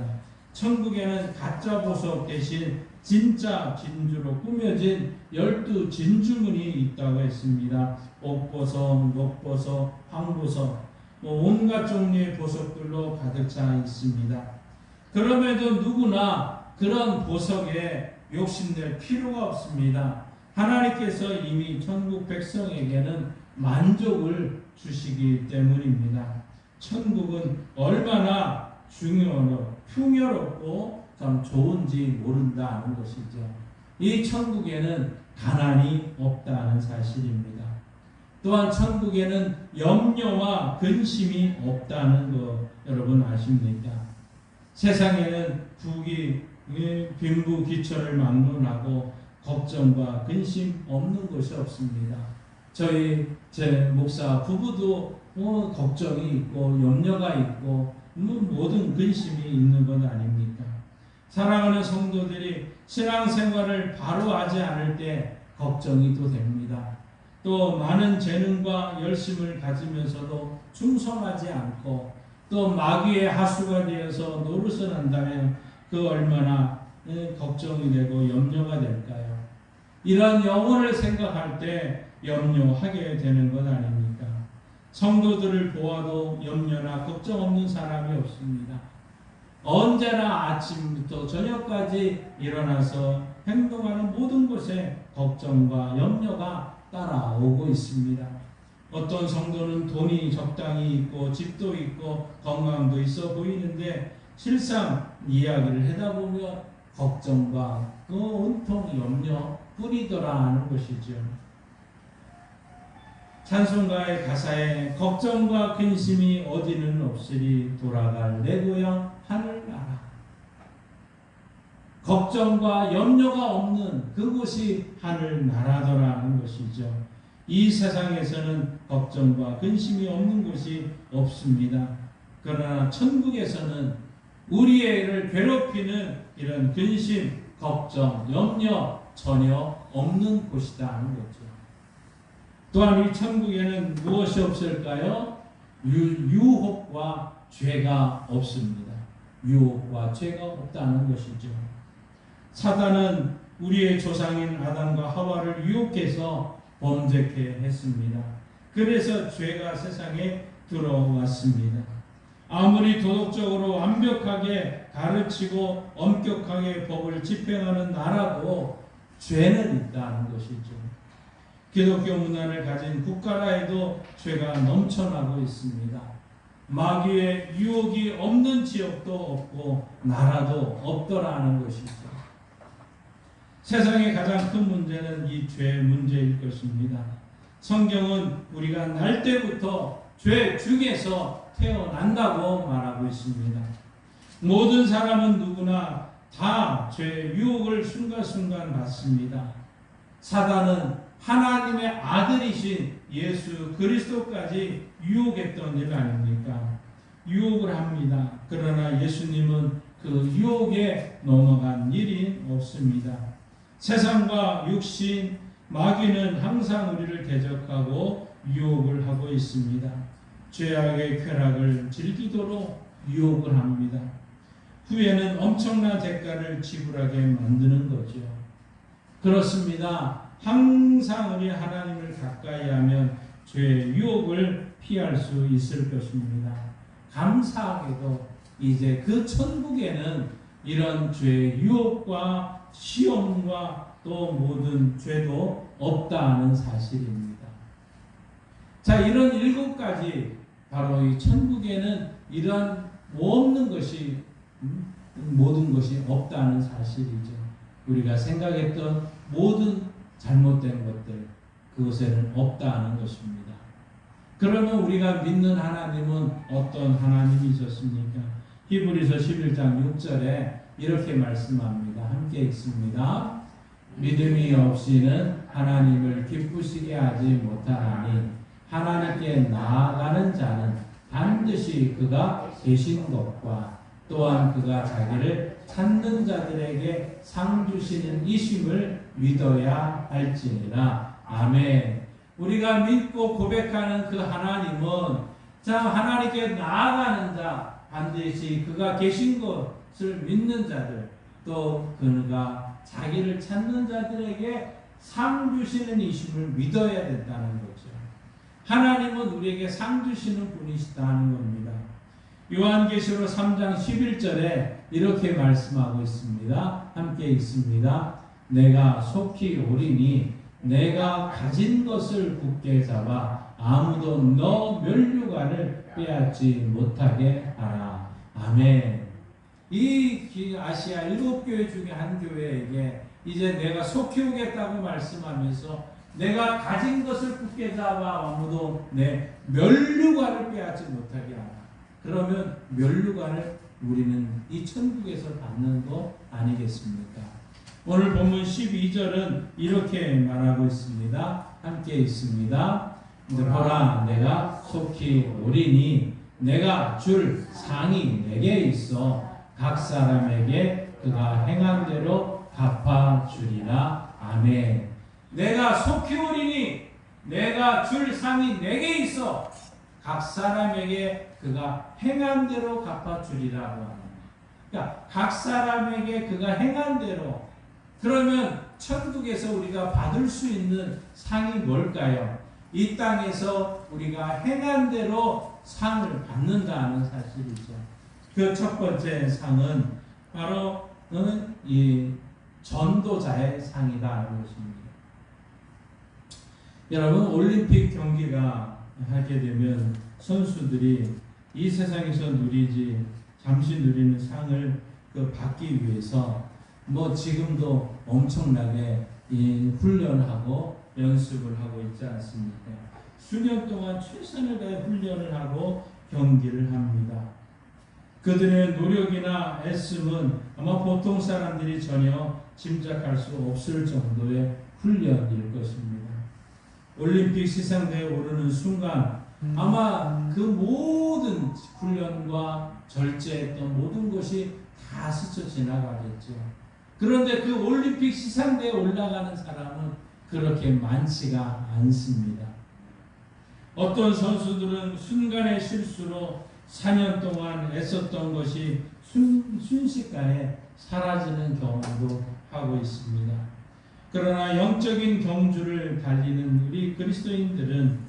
천국에는 가짜 보석 대신 진짜 진주로 꾸며진 12 진주문이 있다고 했습니다. 옥보석, 녹보석, 황보석, 온갖 종류의 보석들로 가득 차 있습니다. 그럼에도 누구나 그런 보석에 욕심낼 필요가 없습니다. 하나님께서 이미 천국 백성에게는 만족을 주시기 때문입니다. 천국은 얼마나 풍요롭고 참 좋은지 모른다는 것이죠. 이 천국에는 가난이 없다는 사실입니다. 또한 천국에는 염려와 근심이 없다는 거 여러분 아십니까? 세상에는 빈부귀천을 막론하고 걱정과 근심 없는 것이 없습니다. 제 목사 부부도 걱정이 있고 염려가 있고 모든 근심이 있는 것 아닙니까? 사랑하는 성도들이 신앙생활을 바로 하지 않을 때 걱정이 또 됩니다. 또 많은 재능과 열심을 가지면서도 충성하지 않고 또 마귀의 하수가 되어서 노릇을 한다면 그 얼마나 걱정이 되고 염려가 될까요? 이런 영혼을 생각할 때 염려하게 되는 것 아닙니까? 성도들을 보아도 염려나 걱정 없는 사람이 없습니다. 언제나 아침부터 저녁까지 일어나서 행동하는 모든 곳에 걱정과 염려가 따라오고 있습니다. 어떤 성도는 돈이 적당히 있고 집도 있고 건강도 있어 보이는데 실상 이야기를 하다 보면 걱정과 그 온통 염려 뿐이더라 하는 것이죠. 찬송가의 가사에 걱정과 근심이 어디는 없으리 돌아갈 내 고향 하늘나라. 걱정과 염려가 없는 그곳이 하늘나라더라 하는 것이죠. 이 세상에서는 걱정과 근심이 없는 곳이 없습니다. 그러나 천국에서는 우리를 괴롭히는 이런 근심, 걱정, 염려 전혀 없는 곳이다 하는 거죠. 또한 이 천국에는 무엇이 없을까요? 유혹과 죄가 없습니다. 유혹과 죄가 없다는 것이죠. 사단은 우리의 조상인 아담과 하와를 유혹해서 범죄케 했습니다. 그래서 죄가 세상에 들어왔습니다. 아무리 도덕적으로 완벽하게 가르치고 엄격하게 법을 집행하는 나라도 죄는 있다는 것이죠. 기독교 문화를 가진 국가라 해도 죄가 넘쳐나고 있습니다. 마귀의 유혹이 없는 지역도 없고 나라도 없더라는 것이죠. 세상의 가장 큰 문제는 이 죄 문제일 것입니다. 성경은 우리가 날 때부터 죄 중에서 태어난다고 말하고 있습니다. 모든 사람은 누구나 다 죄의 유혹을 순간순간 받습니다. 사단은 하나님의 아들이신 예수 그리스도까지 유혹했던 일 아닙니까? 유혹을 합니다. 그러나 예수님은 그 유혹에 넘어간 일이 없습니다. 세상과 육신, 마귀는 항상 우리를 대적하고 유혹을 하고 있습니다. 죄악의 쾌락을 즐기도록 유혹을 합니다. 후에는 엄청난 대가를 지불하게 만드는 거죠. 그렇습니다. 항상 우리 하나님을 가까이 하면 죄의 유혹을 피할 수 있을 것입니다. 감사하게도 이제 그 천국에는 이런 죄의 유혹과 시험과 또 모든 죄도 없다는 사실입니다. 자, 이런 7가지 바로 이 천국에는 이런 없는 것이 모든 것이 없다는 사실이죠. 우리가 생각했던 모든 잘못된 것들 그것에는 없다는 것입니다. 그러면 우리가 믿는 하나님은 어떤 하나님이셨습니까? 히브리서 11장 6절에 이렇게 말씀합니다. 함께 읽습니다. 믿음이 없이는 하나님을 기쁘시게 하지 못하나니 하나님께 나아가는 자는 반드시 그가 계신 것과 또한 그가 자기를 찾는 자들에게 상 주시는 이심을 믿어야 할지니라. 아멘. 우리가 믿고 고백하는 그 하나님은 자 하나님께 나아가는 자 반드시 그가 계신 것을 믿는 자들 또 그가 자기를 찾는 자들에게 상 주시는 이심을 믿어야 된다는 거죠. 하나님은 우리에게 상 주시는 분이시다 하는 겁니다. 요한계시록 3장 11절에 이렇게 말씀하고 있습니다. 함께 읽습니다. 내가 속히 오리니 내가 가진 것을 굳게 잡아 아무도 너 면류관을 빼앗지 못하게 하라. 아멘. 이 아시아 7교회 중에 한 교회에게 이제 내가 속히 오겠다고 말씀하면서 내가 가진 것을 굳게 잡아 아무도 내 면류관을 빼앗지 못하게 하라. 그러면 면류관을 우리는 이 천국에서 받는 거 아니겠습니까? 오늘 본문 12절은 이렇게 말하고 있습니다. 함께 읽습니다. 보라 내가 속히 오리니 내가 줄 상이 내게 있어 각 사람에게 그가 행한 대로 갚아주리라. 아멘. 내가 속히 오리니 내가 줄 상이 내게 있어 각 사람에게 그가 행한 대로 갚아주리라고 합니다. 그러니까 각 사람에게 그가 행한 대로. 그러면 천국에서 우리가 받을 수 있는 상이 뭘까요? 이 땅에서 우리가 행한 대로 상을 받는다는 사실이죠. 그 첫 번째 상은 바로 이 전도자의 상이다 하는 것입니다. 여러분 올림픽 경기가 하게 되면 선수들이 이 세상에서 누리지 잠시 누리는 상을 받기 위해서 지금도 엄청나게 훈련하고 연습을 하고 있지 않습니까? 수년 동안 최선을 다해 훈련을 하고 경기를 합니다. 그들의 노력이나 애씀은 아마 보통 사람들이 전혀 짐작할 수 없을 정도의 훈련일 것입니다. 올림픽 시상대에 오르는 순간 아마 그 모든 훈련과 절제했던 모든 것이 다 스쳐 지나가겠죠. 그런데 그 올림픽 시상대에 올라가는 사람은 그렇게 많지가 않습니다. 어떤 선수들은 순간의 실수로 4년 동안 애썼던 것이 순식간에 사라지는 경험도 하고 있습니다. 그러나 영적인 경주를 달리는 우리 그리스도인들은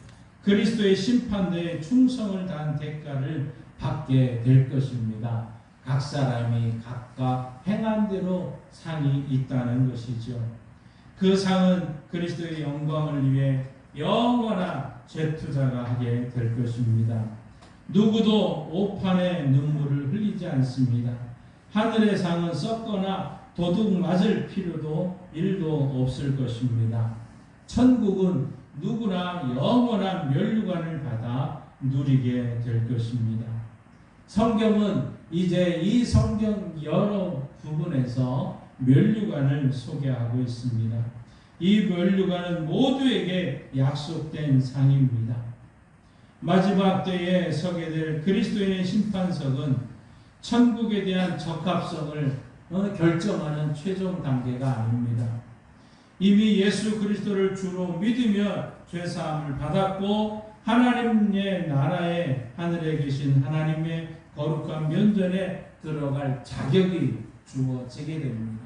그리스도의 심판대에 충성을 다한 대가를 받게 될 것입니다. 각 사람이 각각 행한 대로 상이 있다는 것이죠. 그 상은 그리스도의 영광을 위해 영원한 재투자가 하게 될 것입니다. 누구도 오판의 눈물을 흘리지 않습니다. 하늘의 상은 썩거나 도둑 맞을 필요도 일도 없을 것입니다. 천국은 누구나 영원한 면류관을 받아 누리게 될 것입니다. 성경은 이제 이 성경 여러 부분에서 면류관을 소개하고 있습니다. 이 면류관은 모두에게 약속된 상입니다. 마지막 때에 서게 될 그리스도인의 심판석은 천국에 대한 적합성을 결정하는 최종 단계가 아닙니다. 이미 예수 그리스도를 주로 믿으며 죄사함을 받았고 하나님의 나라에 하늘에 계신 하나님의 거룩한 면전에 들어갈 자격이 주어지게 됩니다.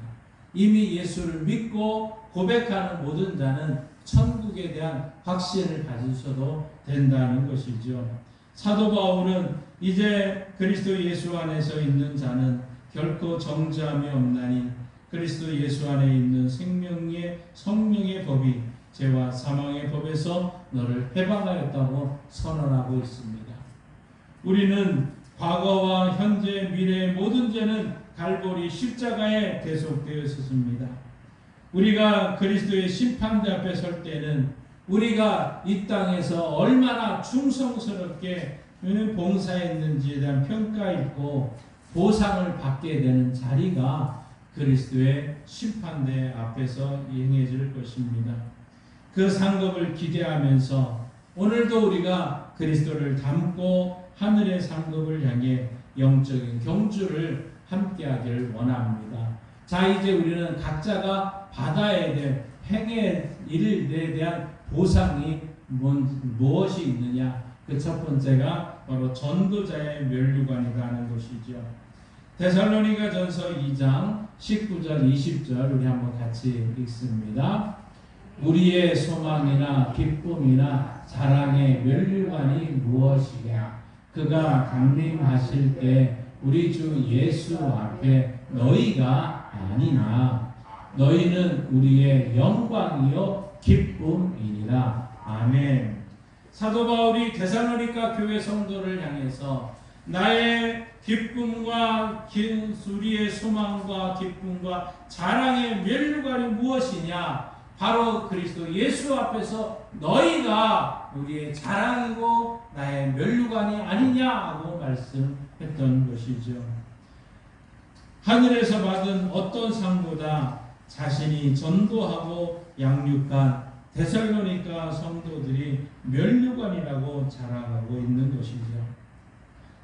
이미 예수를 믿고 고백하는 모든 자는 천국에 대한 확신을 가지셔도 된다는 것이죠. 사도 바울은 이제 그리스도 예수 안에서 있는 자는 결코 정죄함이 없나니 그리스도 예수 안에 있는 생명의 성령의 법이 죄와 사망의 법에서 너를 해방하였다고 선언하고 있습니다. 우리는 과거와 현재, 미래의 모든 죄는 갈보리 십자가에 대속되어 있었습니다. 우리가 그리스도의 심판대 앞에 설 때는 우리가 이 땅에서 얼마나 충성스럽게 봉사했는지에 대한 평가 있고 보상을 받게 되는 자리가 그리스도의 심판대 앞에서 행해질 것입니다. 그 상급을 기대하면서 오늘도 우리가 그리스도를 닮고 하늘의 상급을 향해 영적인 경주를 함께하기를 원합니다. 자, 이제 우리는 각자가 받아야 될 행의 일에 대한 보상이 무엇이 있느냐? 그 첫 번째가 바로 전도자의 면류관이다 하는 것이죠. 데살로니가 전서 2장 19절 20절 우리 한번 같이 읽습니다. 우리의 소망이나 기쁨이나 자랑의 면류관이 무엇이냐? 그가 강림하실 때 우리 주 예수 앞에 너희가 아니나 너희는 우리의 영광이요 기쁨이니라. 아멘. 사도 바울이 데살로니가 교회 성도를 향해서 나의 기쁨과 우리의 소망과 기쁨과 자랑의 면류관이 무엇이냐? 바로 그리스도 예수 앞에서 너희가 우리의 자랑이고 나의 면류관이 아니냐고 말씀했던 것이죠. 하늘에서 받은 어떤 상보다 자신이 전도하고 양육한 데살로니가 성도들이 면류관이라고 자랑하고 있는 것이죠.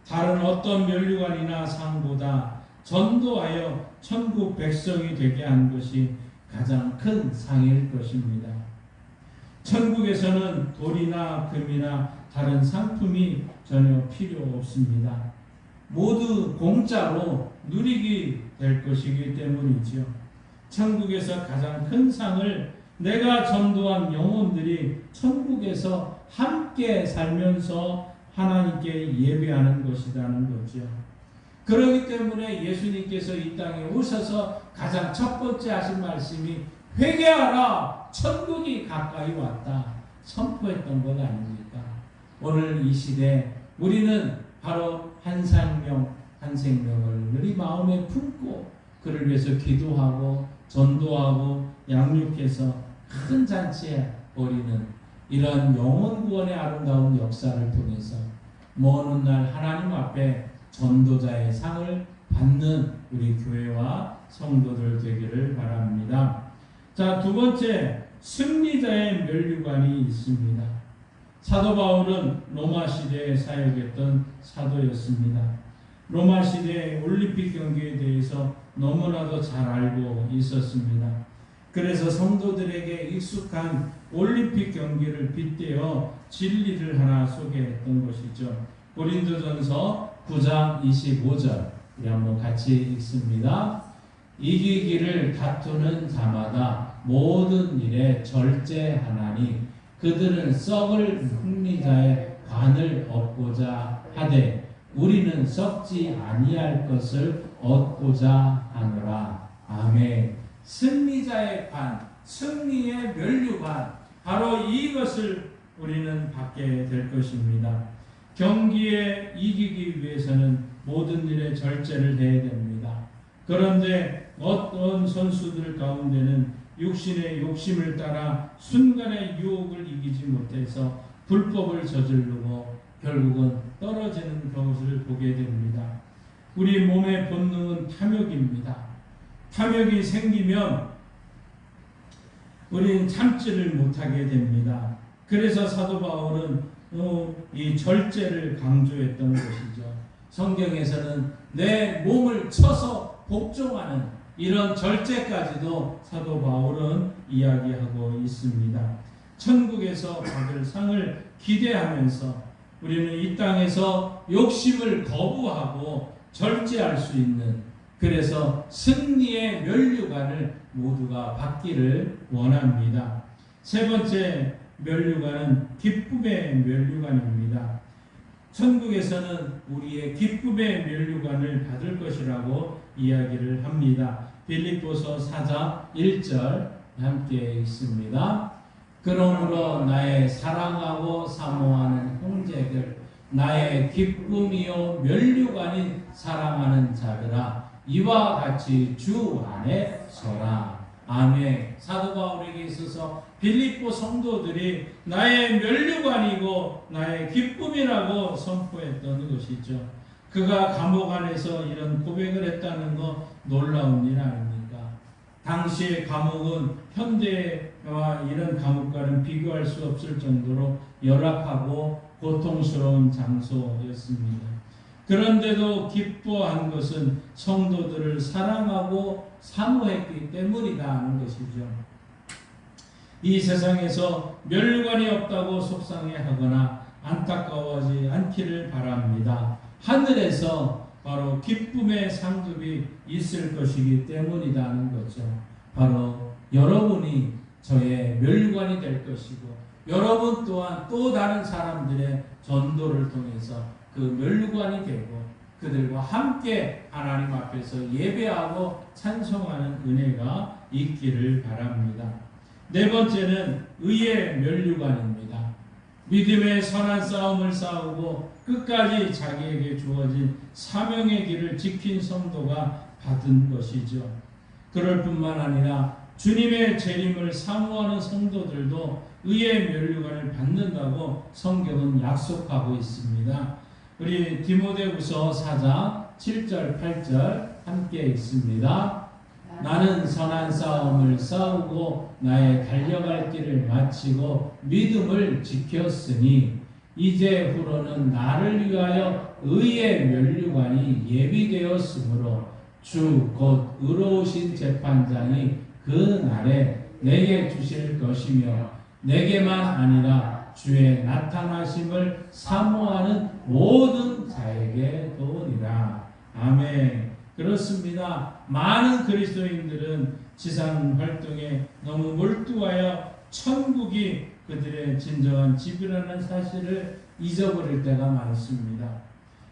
다른 어떤 면류관이나 상보다 전도하여 천국 백성이 되게 한 것이 가장 큰 상일 것입니다. 천국에서는 돌이나 금이나 다른 상품이 전혀 필요 없습니다. 모두 공짜로 누리게 될 것이기 때문이죠. 천국에서 가장 큰 상을 내가 전도한 영혼들이 천국에서 함께 살면서 하나님께 예배하는 것이라는 거죠. 그렇기 때문에 예수님께서 이 땅에 오셔서 가장 첫 번째 하신 말씀이 회개하라 천국이 가까이 왔다 선포했던 것 아닙니까? 오늘 이 시대 우리는 바로 한 생명을 우리 마음에 품고 그를 위해서 기도하고 전도하고 양육해서 큰 잔치에 벌이는 이런 영혼 구원의 아름다운 역사를 통해서 먼 훗날 하나님 앞에 전도자의 상을 받는 우리 교회와 성도들 되기를 바랍니다. 자, 두 번째, 승리자의 면류관이 있습니다. 사도 바울은 로마 시대에 사역했던 사도였습니다. 로마 시대의 올림픽 경기에 대해서 너무나도 잘 알고 있었습니다. 그래서 성도들에게 익숙한 올림픽 경기를 빗대어 진리를 하나 소개했던 것이죠. 고린도전서 9장 25절 우리 한번 같이 읽습니다. 이기기를 다투는 자마다 모든 일에 절제하나니 그들은 썩을 승리자의 관을 얻고자 하되 우리는 썩지 아니할 것을 얻고자 하노라. 아멘. 승리자의 승자의 관, 승리의 면류관, 바로 이것을 우리는 받게 될 것입니다. 경기에 이기기 위해서는 모든 일에 절제를 해야 됩니다. 그런데 어떤 선수들 가운데는 육신의 욕심을 따라 순간의 유혹을 이기지 못해서 불법을 저지르고 결국은 떨어지는 것을 보게 됩니다. 우리 몸의 본능은 탐욕입니다. 탐욕이 생기면 우리는 참지를 못하게 됩니다. 그래서 사도 바울은 이 절제를 강조했던 것이죠. 성경에서는 내 몸을 쳐서 복종하는 이런 절제까지도 사도 바울은 이야기하고 있습니다. 천국에서 받을 상을 기대하면서 우리는 이 땅에서 욕심을 거부하고 절제할 수 있는, 그래서 승리의 면류관을 모두가 받기를 원합니다. 세 번째 면류관은 기쁨의 면류관입니다. 천국에서는 우리의 기쁨의 면류관을 받을 것이라고 이야기를 합니다. 빌립보서 4장 1절 함께 읽습니다. 그러므로 나의 사랑하고 사모하는 형제들, 나의 기쁨이요 면류관인 사랑하는 자들아, 이와 같이 주 안에 서라. 아멘. 사도 바울에게 있어서 빌립보 성도들이 나의 면류관이고 나의 기쁨이라고 선포했던 것이죠. 그가 감옥 안에서 이런 고백을 했다는 거 놀라운 일 아닙니까? 당시의 감옥은 현대와 이런 감옥과는 비교할 수 없을 정도로 열악하고 고통스러운 장소였습니다. 그런데도 기뻐한 것은 성도들을 사랑하고 사모했기 때문이다 하는 것이죠. 이 세상에서 면류관이 없다고 속상해하거나 안타까워하지 않기를 바랍니다. 하늘에서 바로 기쁨의 상급이 있을 것이기 때문이라는 거죠. 바로 여러분이 저의 면류관이 될 것이고, 여러분 또한 또 다른 사람들의 전도를 통해서 그 면류관이 되고 그들과 함께 하나님 앞에서 예배하고 찬송하는 은혜가 있기를 바랍니다. 네 번째는 의의 면류관입니다. 믿음의 선한 싸움을 싸우고 끝까지 자기에게 주어진 사명의 길을 지킨 성도가 받은 것이죠. 그럴 뿐만 아니라 주님의 재림을 사모하는 성도들도 의의 면류관을 받는다고 성경은 약속하고 있습니다. 우리 디모데후서 4장 7절 8절 함께 읽습니다. 나는 선한 싸움을 싸우고 나의 달려갈 길을 마치고 믿음을 지켰으니 이제 후로는 나를 위하여 의의 면류관이 예비되었으므로 주 곧 의로우신 재판장이 그 날에 내게 주실 것이며 내게만 아니라 주의 나타나심을 사모하는 모든 자에게 도리라. 아멘. 그렇습니다. 많은 그리스도인들은 지상 활동에 너무 몰두하여 천국이 그들의 진정한 집이라는 사실을 잊어버릴 때가 많습니다.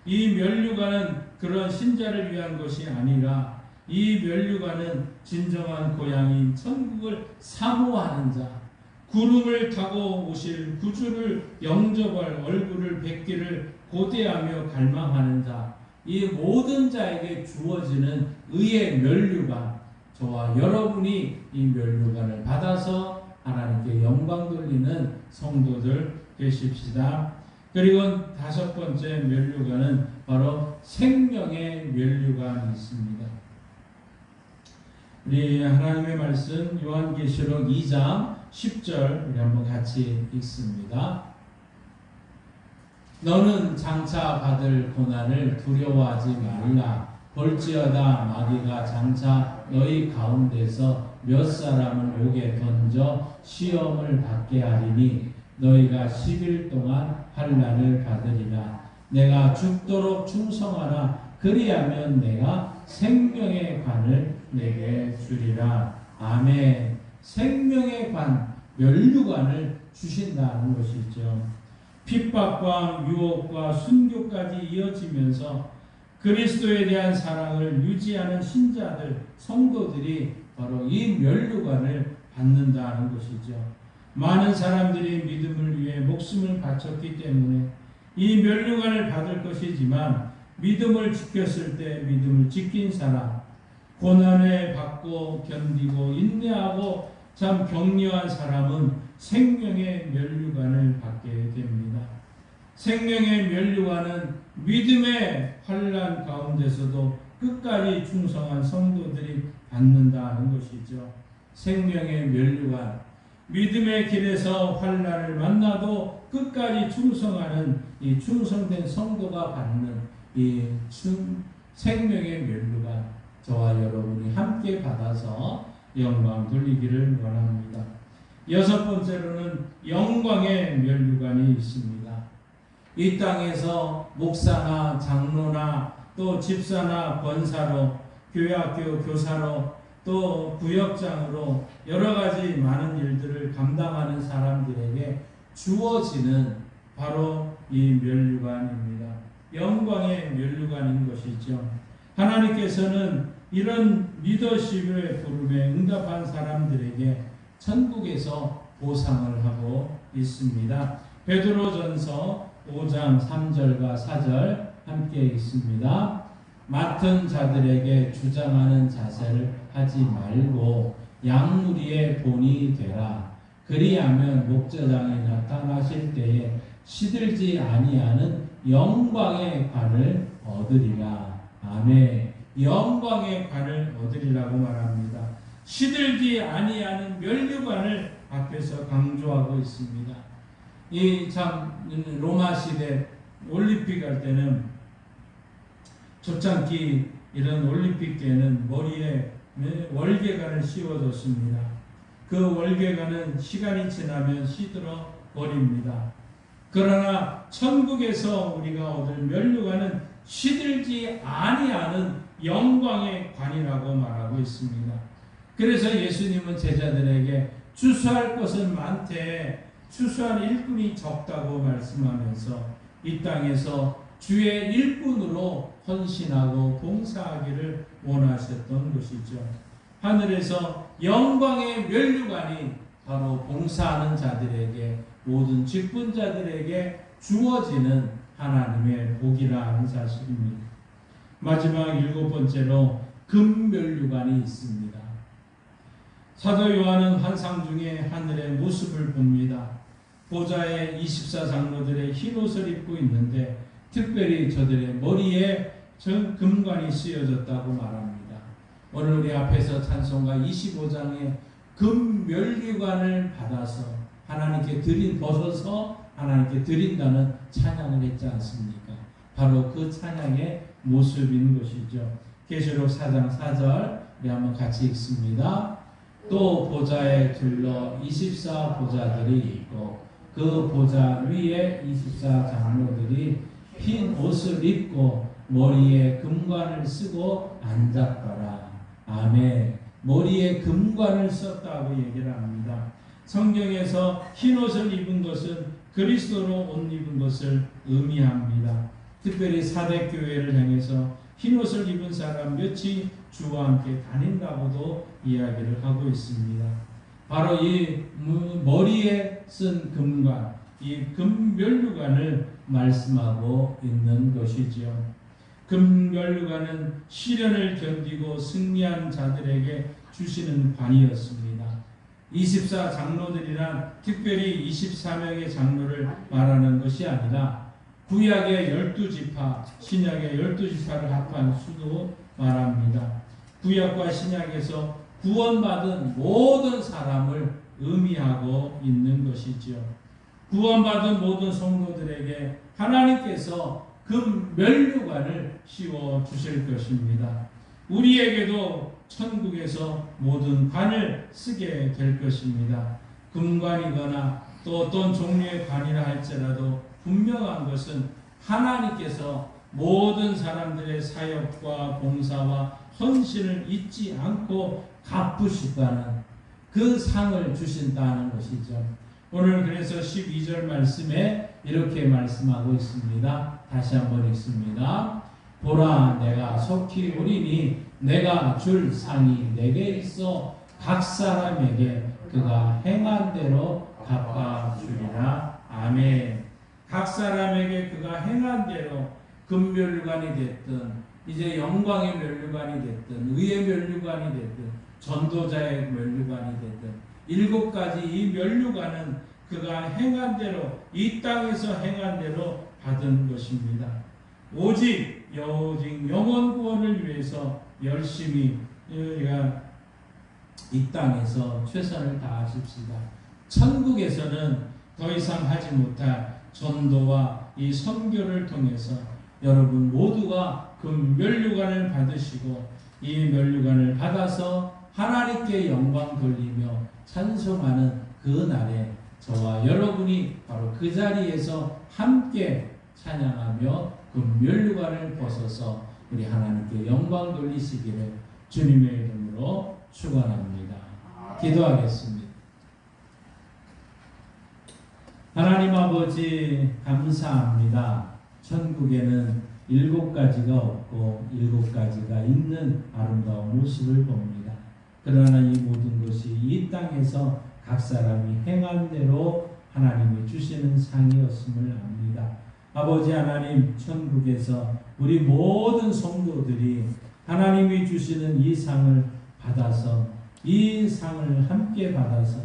이 면류관은 그런 신자를 위한 것이 아니라 이 면류관은 진정한 고향인 천국을 사모하는 자, 구름을 타고 오실 구주를 영접할 얼굴을 뵙기를 고대하며 갈망하는 자, 이 모든 자에게 주어지는 의의 면류관, 저와 여러분이 이 면류관을 받아서 하나님께 영광 돌리는 성도들 되십시다. 그리고 다섯 번째 면류관은 바로 생명의 면류관이 있습니다. 우리 하나님의 말씀 요한계시록 2장 10절 우리 한번 같이 읽습니다. 너는 장차 받을 고난을 두려워하지 말라. 볼지어다 마귀가 장차 너희 가운데서 몇 사람을 옥에 던져 시험을 받게 하리니 너희가 10일 동안 환난을 받으리라. 내가 죽도록 충성하라. 그리하면 내가 생명의 관을 내게 주리라. 아멘. 생명의 관, 면류관을 주신다는 것이죠. 핍박과 유혹과 순교까지 이어지면서 그리스도에 대한 사랑을 유지하는 신자들, 성도들이 바로 이 면류관을 받는다는 것이죠. 많은 사람들이 믿음을 위해 목숨을 바쳤기 때문에 이 면류관을 받을 것이지만 믿음을 지켰을 때 믿음을 지킨 사람, 고난을 받고 견디고 인내하고 참 격려한 사람은 생명의 면류관을 받게 됩니다. 생명의 면류관은 믿음의 환난 가운데서도 끝까지 충성한 성도들이 받는다는 것이죠. 생명의 면류관, 믿음의 길에서 환난을 만나도 끝까지 충성하는 이 충성된 성도가 받는 이 생명의 면류관, 저와 여러분이 함께 받아서 영광 돌리기를 원합니다. 여섯 번째로는 영광의 면류관이 있습니다. 이 땅에서 목사나 장로나 또 집사나 권사로, 교회학교 교사로, 또 구역장으로 여러 가지 많은 일들을 감당하는 사람들에게 주어지는 바로 이 면류관입니다. 영광의 면류관인 것이죠. 하나님께서는 이런 리더십의 부름에 응답한 사람들에게 천국에서 보상을 하고 있습니다. 베드로전서 5장 3절과 4절 함께 읽습니다. 맡은 자들에게 주장하는 자세를 하지 말고 양무리의 본이 되라. 그리하면 목자장이 나타나실 때에 시들지 아니하는 영광의 관을 얻으리라. 아멘. 영광의 관을 얻으리라고 말합니다. 시들지 아니하는 면류관을 앞에서 강조하고 있습니다. 이 참 로마 시대 올림픽 할 때는 초창기 이런 올림픽 때는 머리에 월계관을 씌워줬습니다. 그 월계관은 시간이 지나면 시들어 버립니다. 그러나 천국에서 우리가 얻을 면류관은 시들지 아니하는 영광의 관이라고 말하고 있습니다. 그래서 예수님은 제자들에게 추수할 것은 많되 추수할 일꾼이 적다고 말씀하면서 이 땅에서 주의 일꾼으로 헌신하고 봉사하기를 원하셨던 것이죠. 하늘에서 영광의 면류관이 바로 봉사하는 자들에게, 모든 직분자들에게 주어지는 하나님의 복이라 하는 사실입니다. 마지막 일곱 번째로 금면류관이 있습니다. 사도 요한은 환상 중에 하늘의 모습을 봅니다. 보좌에 24장로들의 흰 옷을 입고 있는데 특별히 저들의 머리에 금관이 씌어졌다고 말합니다. 오늘 우리 앞에서 찬송가 25장에 금면류관을 받아서 하나님께 벗어서 하나님께 드린다는 찬양을 했지 않습니까? 바로 그 찬양의 모습인 것이죠. 계시록 4장 4절 우리 한번 같이 읽습니다. 또 보좌에 둘러 24 보좌들이 있고 그 보좌 위에 24 장로들이 흰 옷을 입고 머리에 금관을 쓰고 앉았더라. 아멘. 머리에 금관을 썼다고 얘기를 합니다. 성경에서 흰 옷을 입은 것은 그리스도로 옷 입은 것을 의미합니다. 특별히 사대교회를 향해서 흰 옷을 입은 사람 몇이 주와 함께 다닌다고도 이야기를 하고 있습니다. 바로 이 머리에 쓴 금관, 이 금면류관을 말씀하고 있는 것이지요. 금면류관은 시련을 견디고 승리한 자들에게 주시는 관이었습니다. 24 장로들이란 특별히 24명의 장로를 말하는 것이 아니라 구약의 12지파, 신약의 12지파를 합한 수도 말합니다. 구약과 신약에서 구원받은 모든 사람을 의미하고 있는 것이지요. 구원받은 모든 성도들에게 하나님께서 금면류관을 씌워 주실 것입니다. 우리에게도 천국에서 모든 관을 쓰게 될 것입니다. 금관이거나 또 어떤 종류의 관이라 할지라도 분명한 것은 하나님께서 모든 사람들의 사역과 봉사와 헌신을 잊지 않고 갚으시다는 그 상을 주신다는 것이죠. 오늘 그래서 12절 말씀에 이렇게 말씀하고 있습니다. 다시 한번 읽습니다. 보라 내가 속히 오리니 내가 줄 상이 내게 있어 각 사람에게 그가 행한 대로 갚아주리라. 아멘. 각 사람에게 그가 행한 대로 금면류관이 됐든 이제 영광의 면류관이 됐든 의의 면류관이 됐든 전도자의 면류관이 됐든 7가지 이 면류관은 그가 행한 대로 이 땅에서 행한 대로 받은 것입니다. 오직 영혼 구원을 위해서 열심히 우리가 이 땅에서 최선을 다하십시다. 천국에서는 더 이상 하지 못할 전도와 이 선교를 통해서 여러분 모두가 그 면류관을 받으시고 이 면류관을 받아서 하나님께 영광 돌리며 찬송하는 그 날에 저와 여러분이 바로 그 자리에서 함께 찬양하며 그 면류관을 벗어서 우리 하나님께 영광 돌리시기를 주님의 이름으로 축원합니다. 기도하겠습니다. 하나님 아버지 감사합니다. 천국에는 7가지가 없고 7가지가 있는 아름다운 모습을 봅니다. 그러나 이 모든 것이 이 땅에서 각 사람이 행한 대로 하나님이 주시는 상이었음을 압니다. 아버지 하나님, 천국에서 우리 모든 성도들이 하나님이 주시는 이 상을 받아서 이 상을 함께 받아서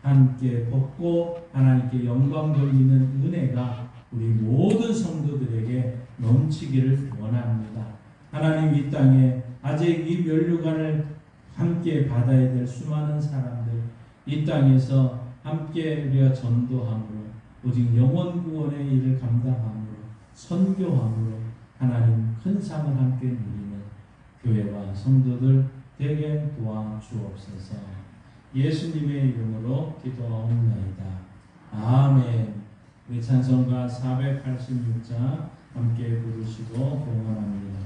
함께 벗고 하나님께 영광 돌리는 은혜가 우리 모든 성도들에게 넘치기를 원합니다. 하나님, 이 땅에 아직 이 면류관을 함께 받아야 될 수많은 사람들, 이 땅에서 함께 우리가 전도함으로 오직 영혼 구원의 일을 감당함으로 선교함으로 하나님 큰 상을 함께 누리는 교회와 성도들 되게 도와주옵소서. 예수님의 이름으로 기도하옵나이다. 아멘. 우리 찬송가 486장 함께 부르시고 공헌합니다.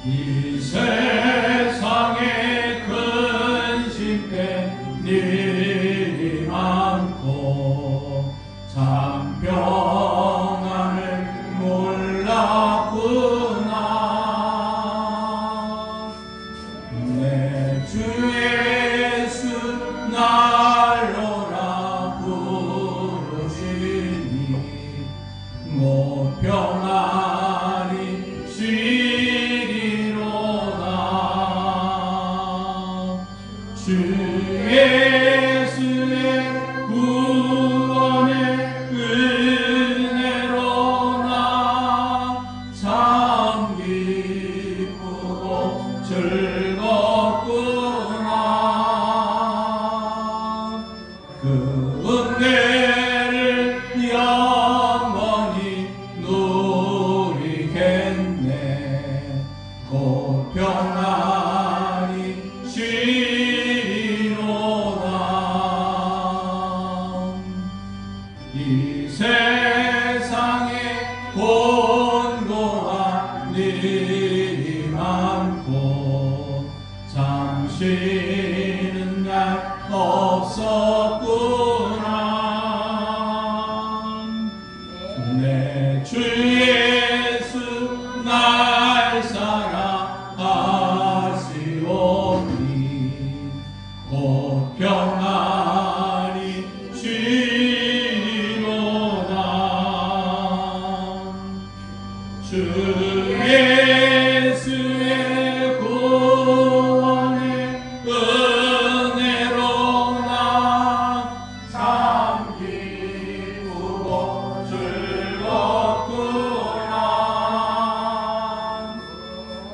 이 세상에 근심된 일이 많고 참 평안을 몰랐구나. 내 주 예수 날로라 부르시니 못 평안이 주 예수의 구원의 은혜로 나 참 기쁘고 즐겁구나. 그 은혜를 영원히 누리겠네. 곧 평안히 이 세상에 곤고한 일이 많고 잠시는 날 없었구나. 내 주 예수 날 사랑하시오니 곧 평안히 주 예수의 구원의 은혜로 나 참 기쁘고 즐겁구나.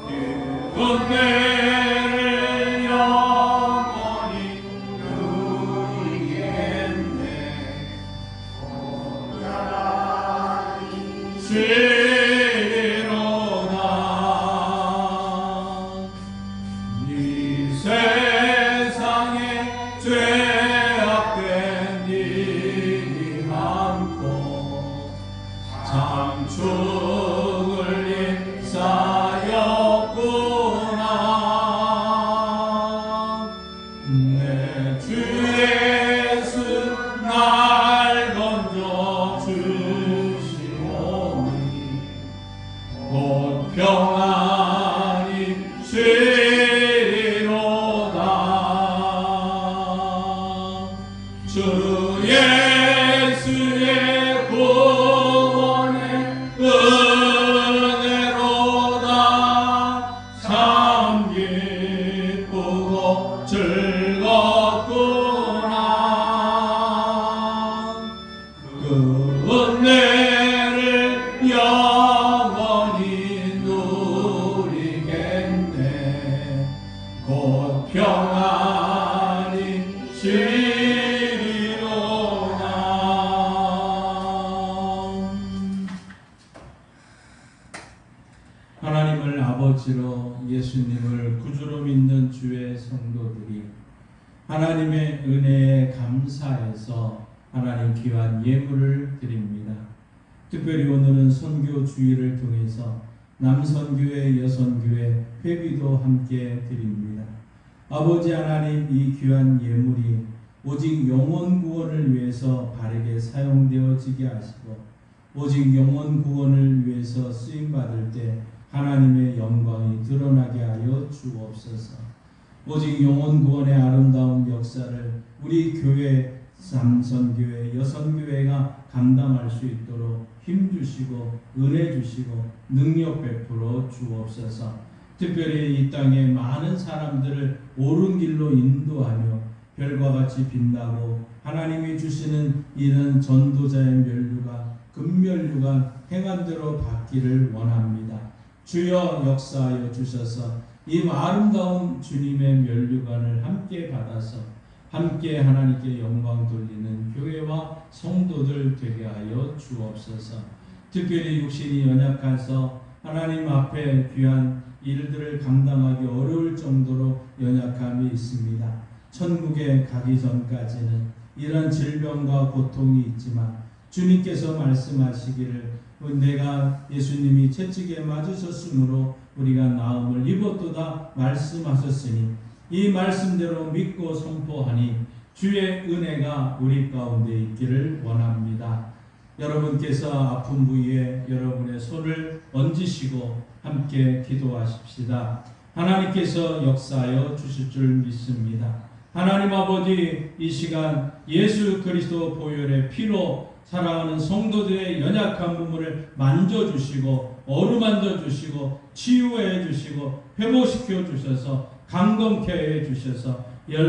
그 은혜를 영원히 누리겠네. 이 세상에 죄악된 일이 많고 참 예수님을 구주로 믿는 주의 성도들이 하나님의 은혜에 감사해서 하나님 귀한 예물을 드립니다. 특별히 오늘은 선교 주일을 통해서 남선교회, 여선교회 회비도 함께 드립니다. 아버지 하나님, 이 귀한 예물이 오직 영혼 구원을 위해서 바르게 사용되어지게 하시고 오직 영혼 구원을 위해서 쓰임받을 때 하나님의 영광이 드러나게 하여 주옵소서. 오직 영혼 구원의 아름다운 역사를 우리 교회, 남선교회, 여선교회가 감당할 수 있도록 힘주시고 은혜 주시고 능력 베풀어 주옵소서. 특별히 이 땅에 많은 사람들을 옳은 길로 인도하며 별과 같이 빛나고 하나님이 주시는 이런 전도자의 면류가 금면류가 행한대로 받기를 원합니다. 주여 역사하여 주셔서 이 아름다운 주님의 면류관을 함께 받아서 함께 하나님께 영광 돌리는 교회와 성도들 되게 하여 주옵소서. 특별히 육신이 연약해서 하나님 앞에 귀한 일들을 감당하기 어려울 정도로 연약함이 있습니다. 천국에 가기 전까지는 이런 질병과 고통이 있지만 주님께서 말씀하시기를 내가 예수님이 채찍에 맞으셨으므로 우리가 나음을 입었도다 말씀하셨으니 이 말씀대로 믿고 선포하니 주의 은혜가 우리 가운데 있기를 원합니다. 여러분께서 아픈 부위에 여러분의 손을 얹으시고 함께 기도하십시다. 하나님께서 역사하여 주실 줄 믿습니다. 하나님 아버지, 이 시간 예수 그리스도 보혈의 피로 사랑하는 성도들의 연약한 부분을 만져주시고 어루만져 주시고 치유해 주시고 회복시켜 주셔서 강건케 해 주셔서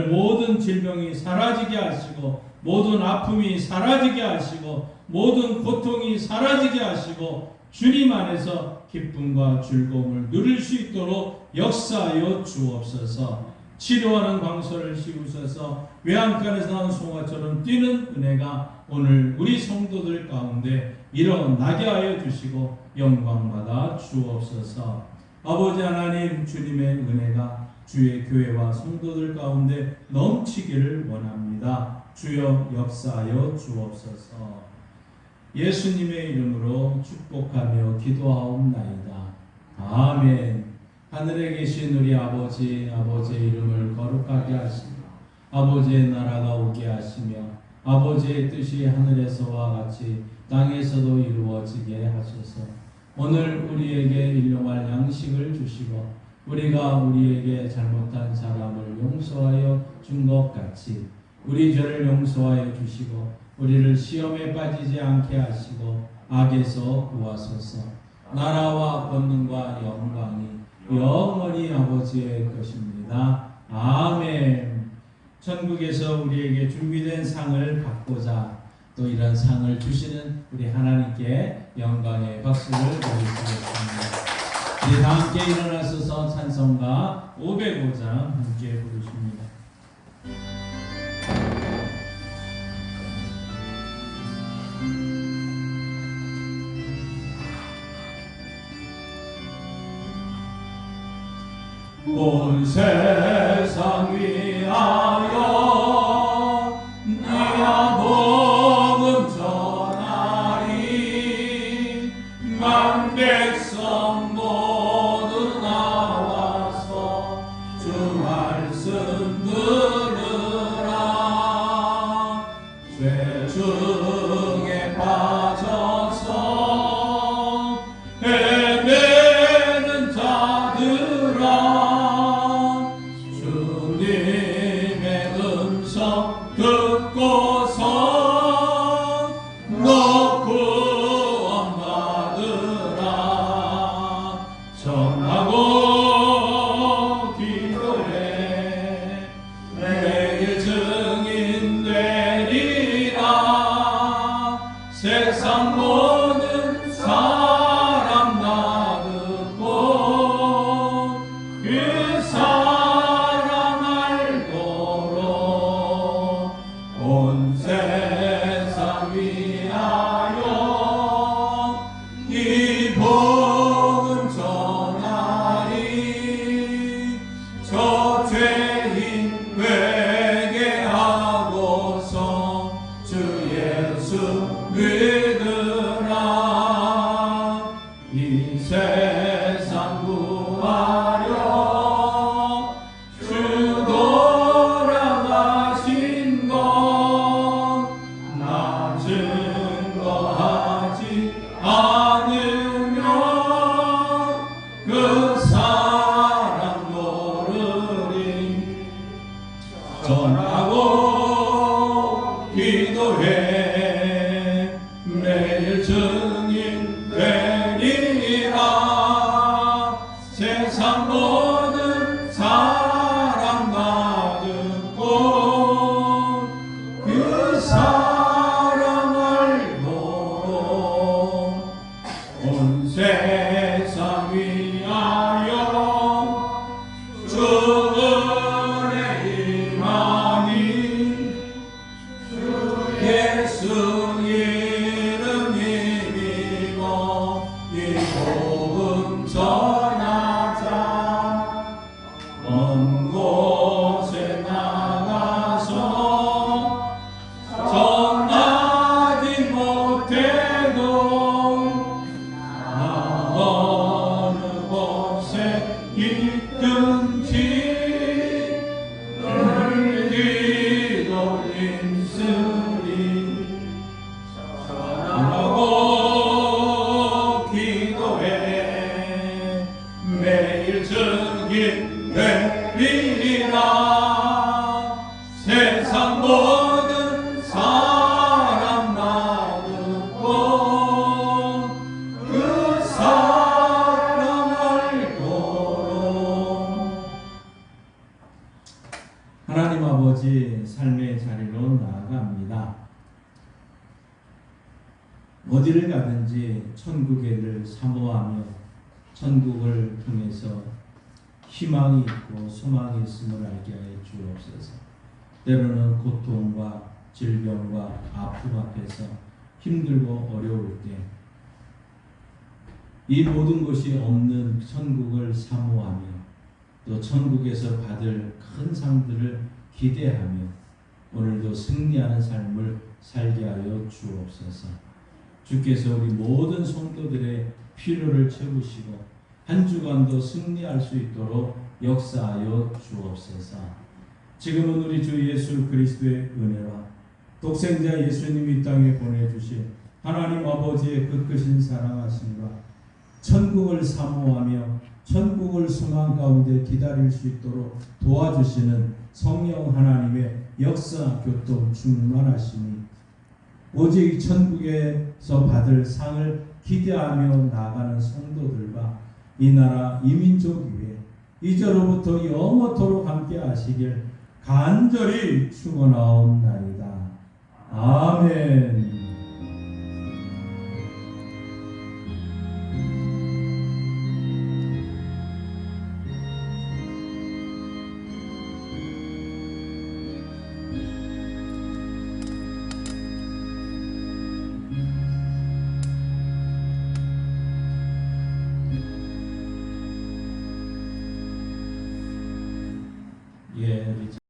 모든 질병이 사라지게 하시고 모든 아픔이 사라지게 하시고 모든 고통이 사라지게 하시고 주님 안에서 기쁨과 즐거움을 누릴 수 있도록 역사하여 주옵소서. 치료하는 광소를 씌우셔서 외양간에서 나온 송아처럼 뛰는 은혜가 오늘 우리 성도들 가운데 일어나게 하여 주시고 영광받아 주옵소서. 아버지 하나님, 주님의 은혜가 주의 교회와 성도들 가운데 넘치기를 원합니다. 주여 역사하여 주옵소서. 예수님의 이름으로 축복하며 기도하옵나이다. 아멘. 하늘에 계신 우리 아버지, 아버지의 이름을 거룩하게 하시며 아버지의 나라가 오게 하시며 아버지의 뜻이 하늘에서와 같이 땅에서도 이루어지게 하소서. 오늘 우리에게 일용할 양식을 주시고 우리가 우리에게 잘못한 사람을 용서하여 준 것 같이 우리 죄를 용서하여 주시고 우리를 시험에 빠지지 않게 하시고 악에서 구하소서. 나라와 권능과 영광이 영원히 아버지의 것입니다. 아멘. 천국에서 우리에게 준비된 상을 받고자 또 이런 상을 주시는 우리 하나님께 영광의 박수를 드리겠습니다. 우리 다 함께 일어나셔서 찬송가 505장 함께 부르십니다. 온 세상 위하여 네가 복음 전하리. 만 백성 모두 나와서 주 말씀 들으라. 죄 중에 빠져서 헤매는 자들아, 듣고서 너 구원받으라. 전하고 기도해 내게 증인 되리라. 세상 모든 사람 나 듣고 그 사람 알도록 온 세상 위하여 이 복음 전하리. 있든지 늘 기도림쓰리 전하고 기도해 매일 증인 되리라 세상 모든 사람 놔두고 그 사람 알고로 하나님 아버지 삶의 자리로 나아갑니다. 어디를 가든지 천국에 늘 사모하며 천국을 통해서 희망이 있고 소망이 있음을 알게 하여 주옵소서. 때로는 고통과 질병과 아픔 앞에서 힘들고 어려울 때 이 모든 것이 없는 천국을 사모하며 또 천국에서 받을 큰 상들을 기대하며 오늘도 승리하는 삶을 살게 하여 주옵소서. 주께서 우리 모든 성도들의 필요를 채우시고 한 주간도 승리할 수 있도록 역사하여 주옵소서. 지금은 우리 주 예수 그리스도의 은혜와 독생자 예수님이 이 땅에 보내주신 하나님 아버지의 그 크신 사랑하심과 천국을 사모하며 천국을 소망 가운데 기다릴 수 있도록 도와주시는 성령 하나님의 역사 교통 충만하심이 오직 천국에서 받을 상을 기대하며 나아가는 성도들과 이 나라 이 민족 위에 이제로부터 영원토록 함께 하시길 간절히 축원하옵나이다. 아멘.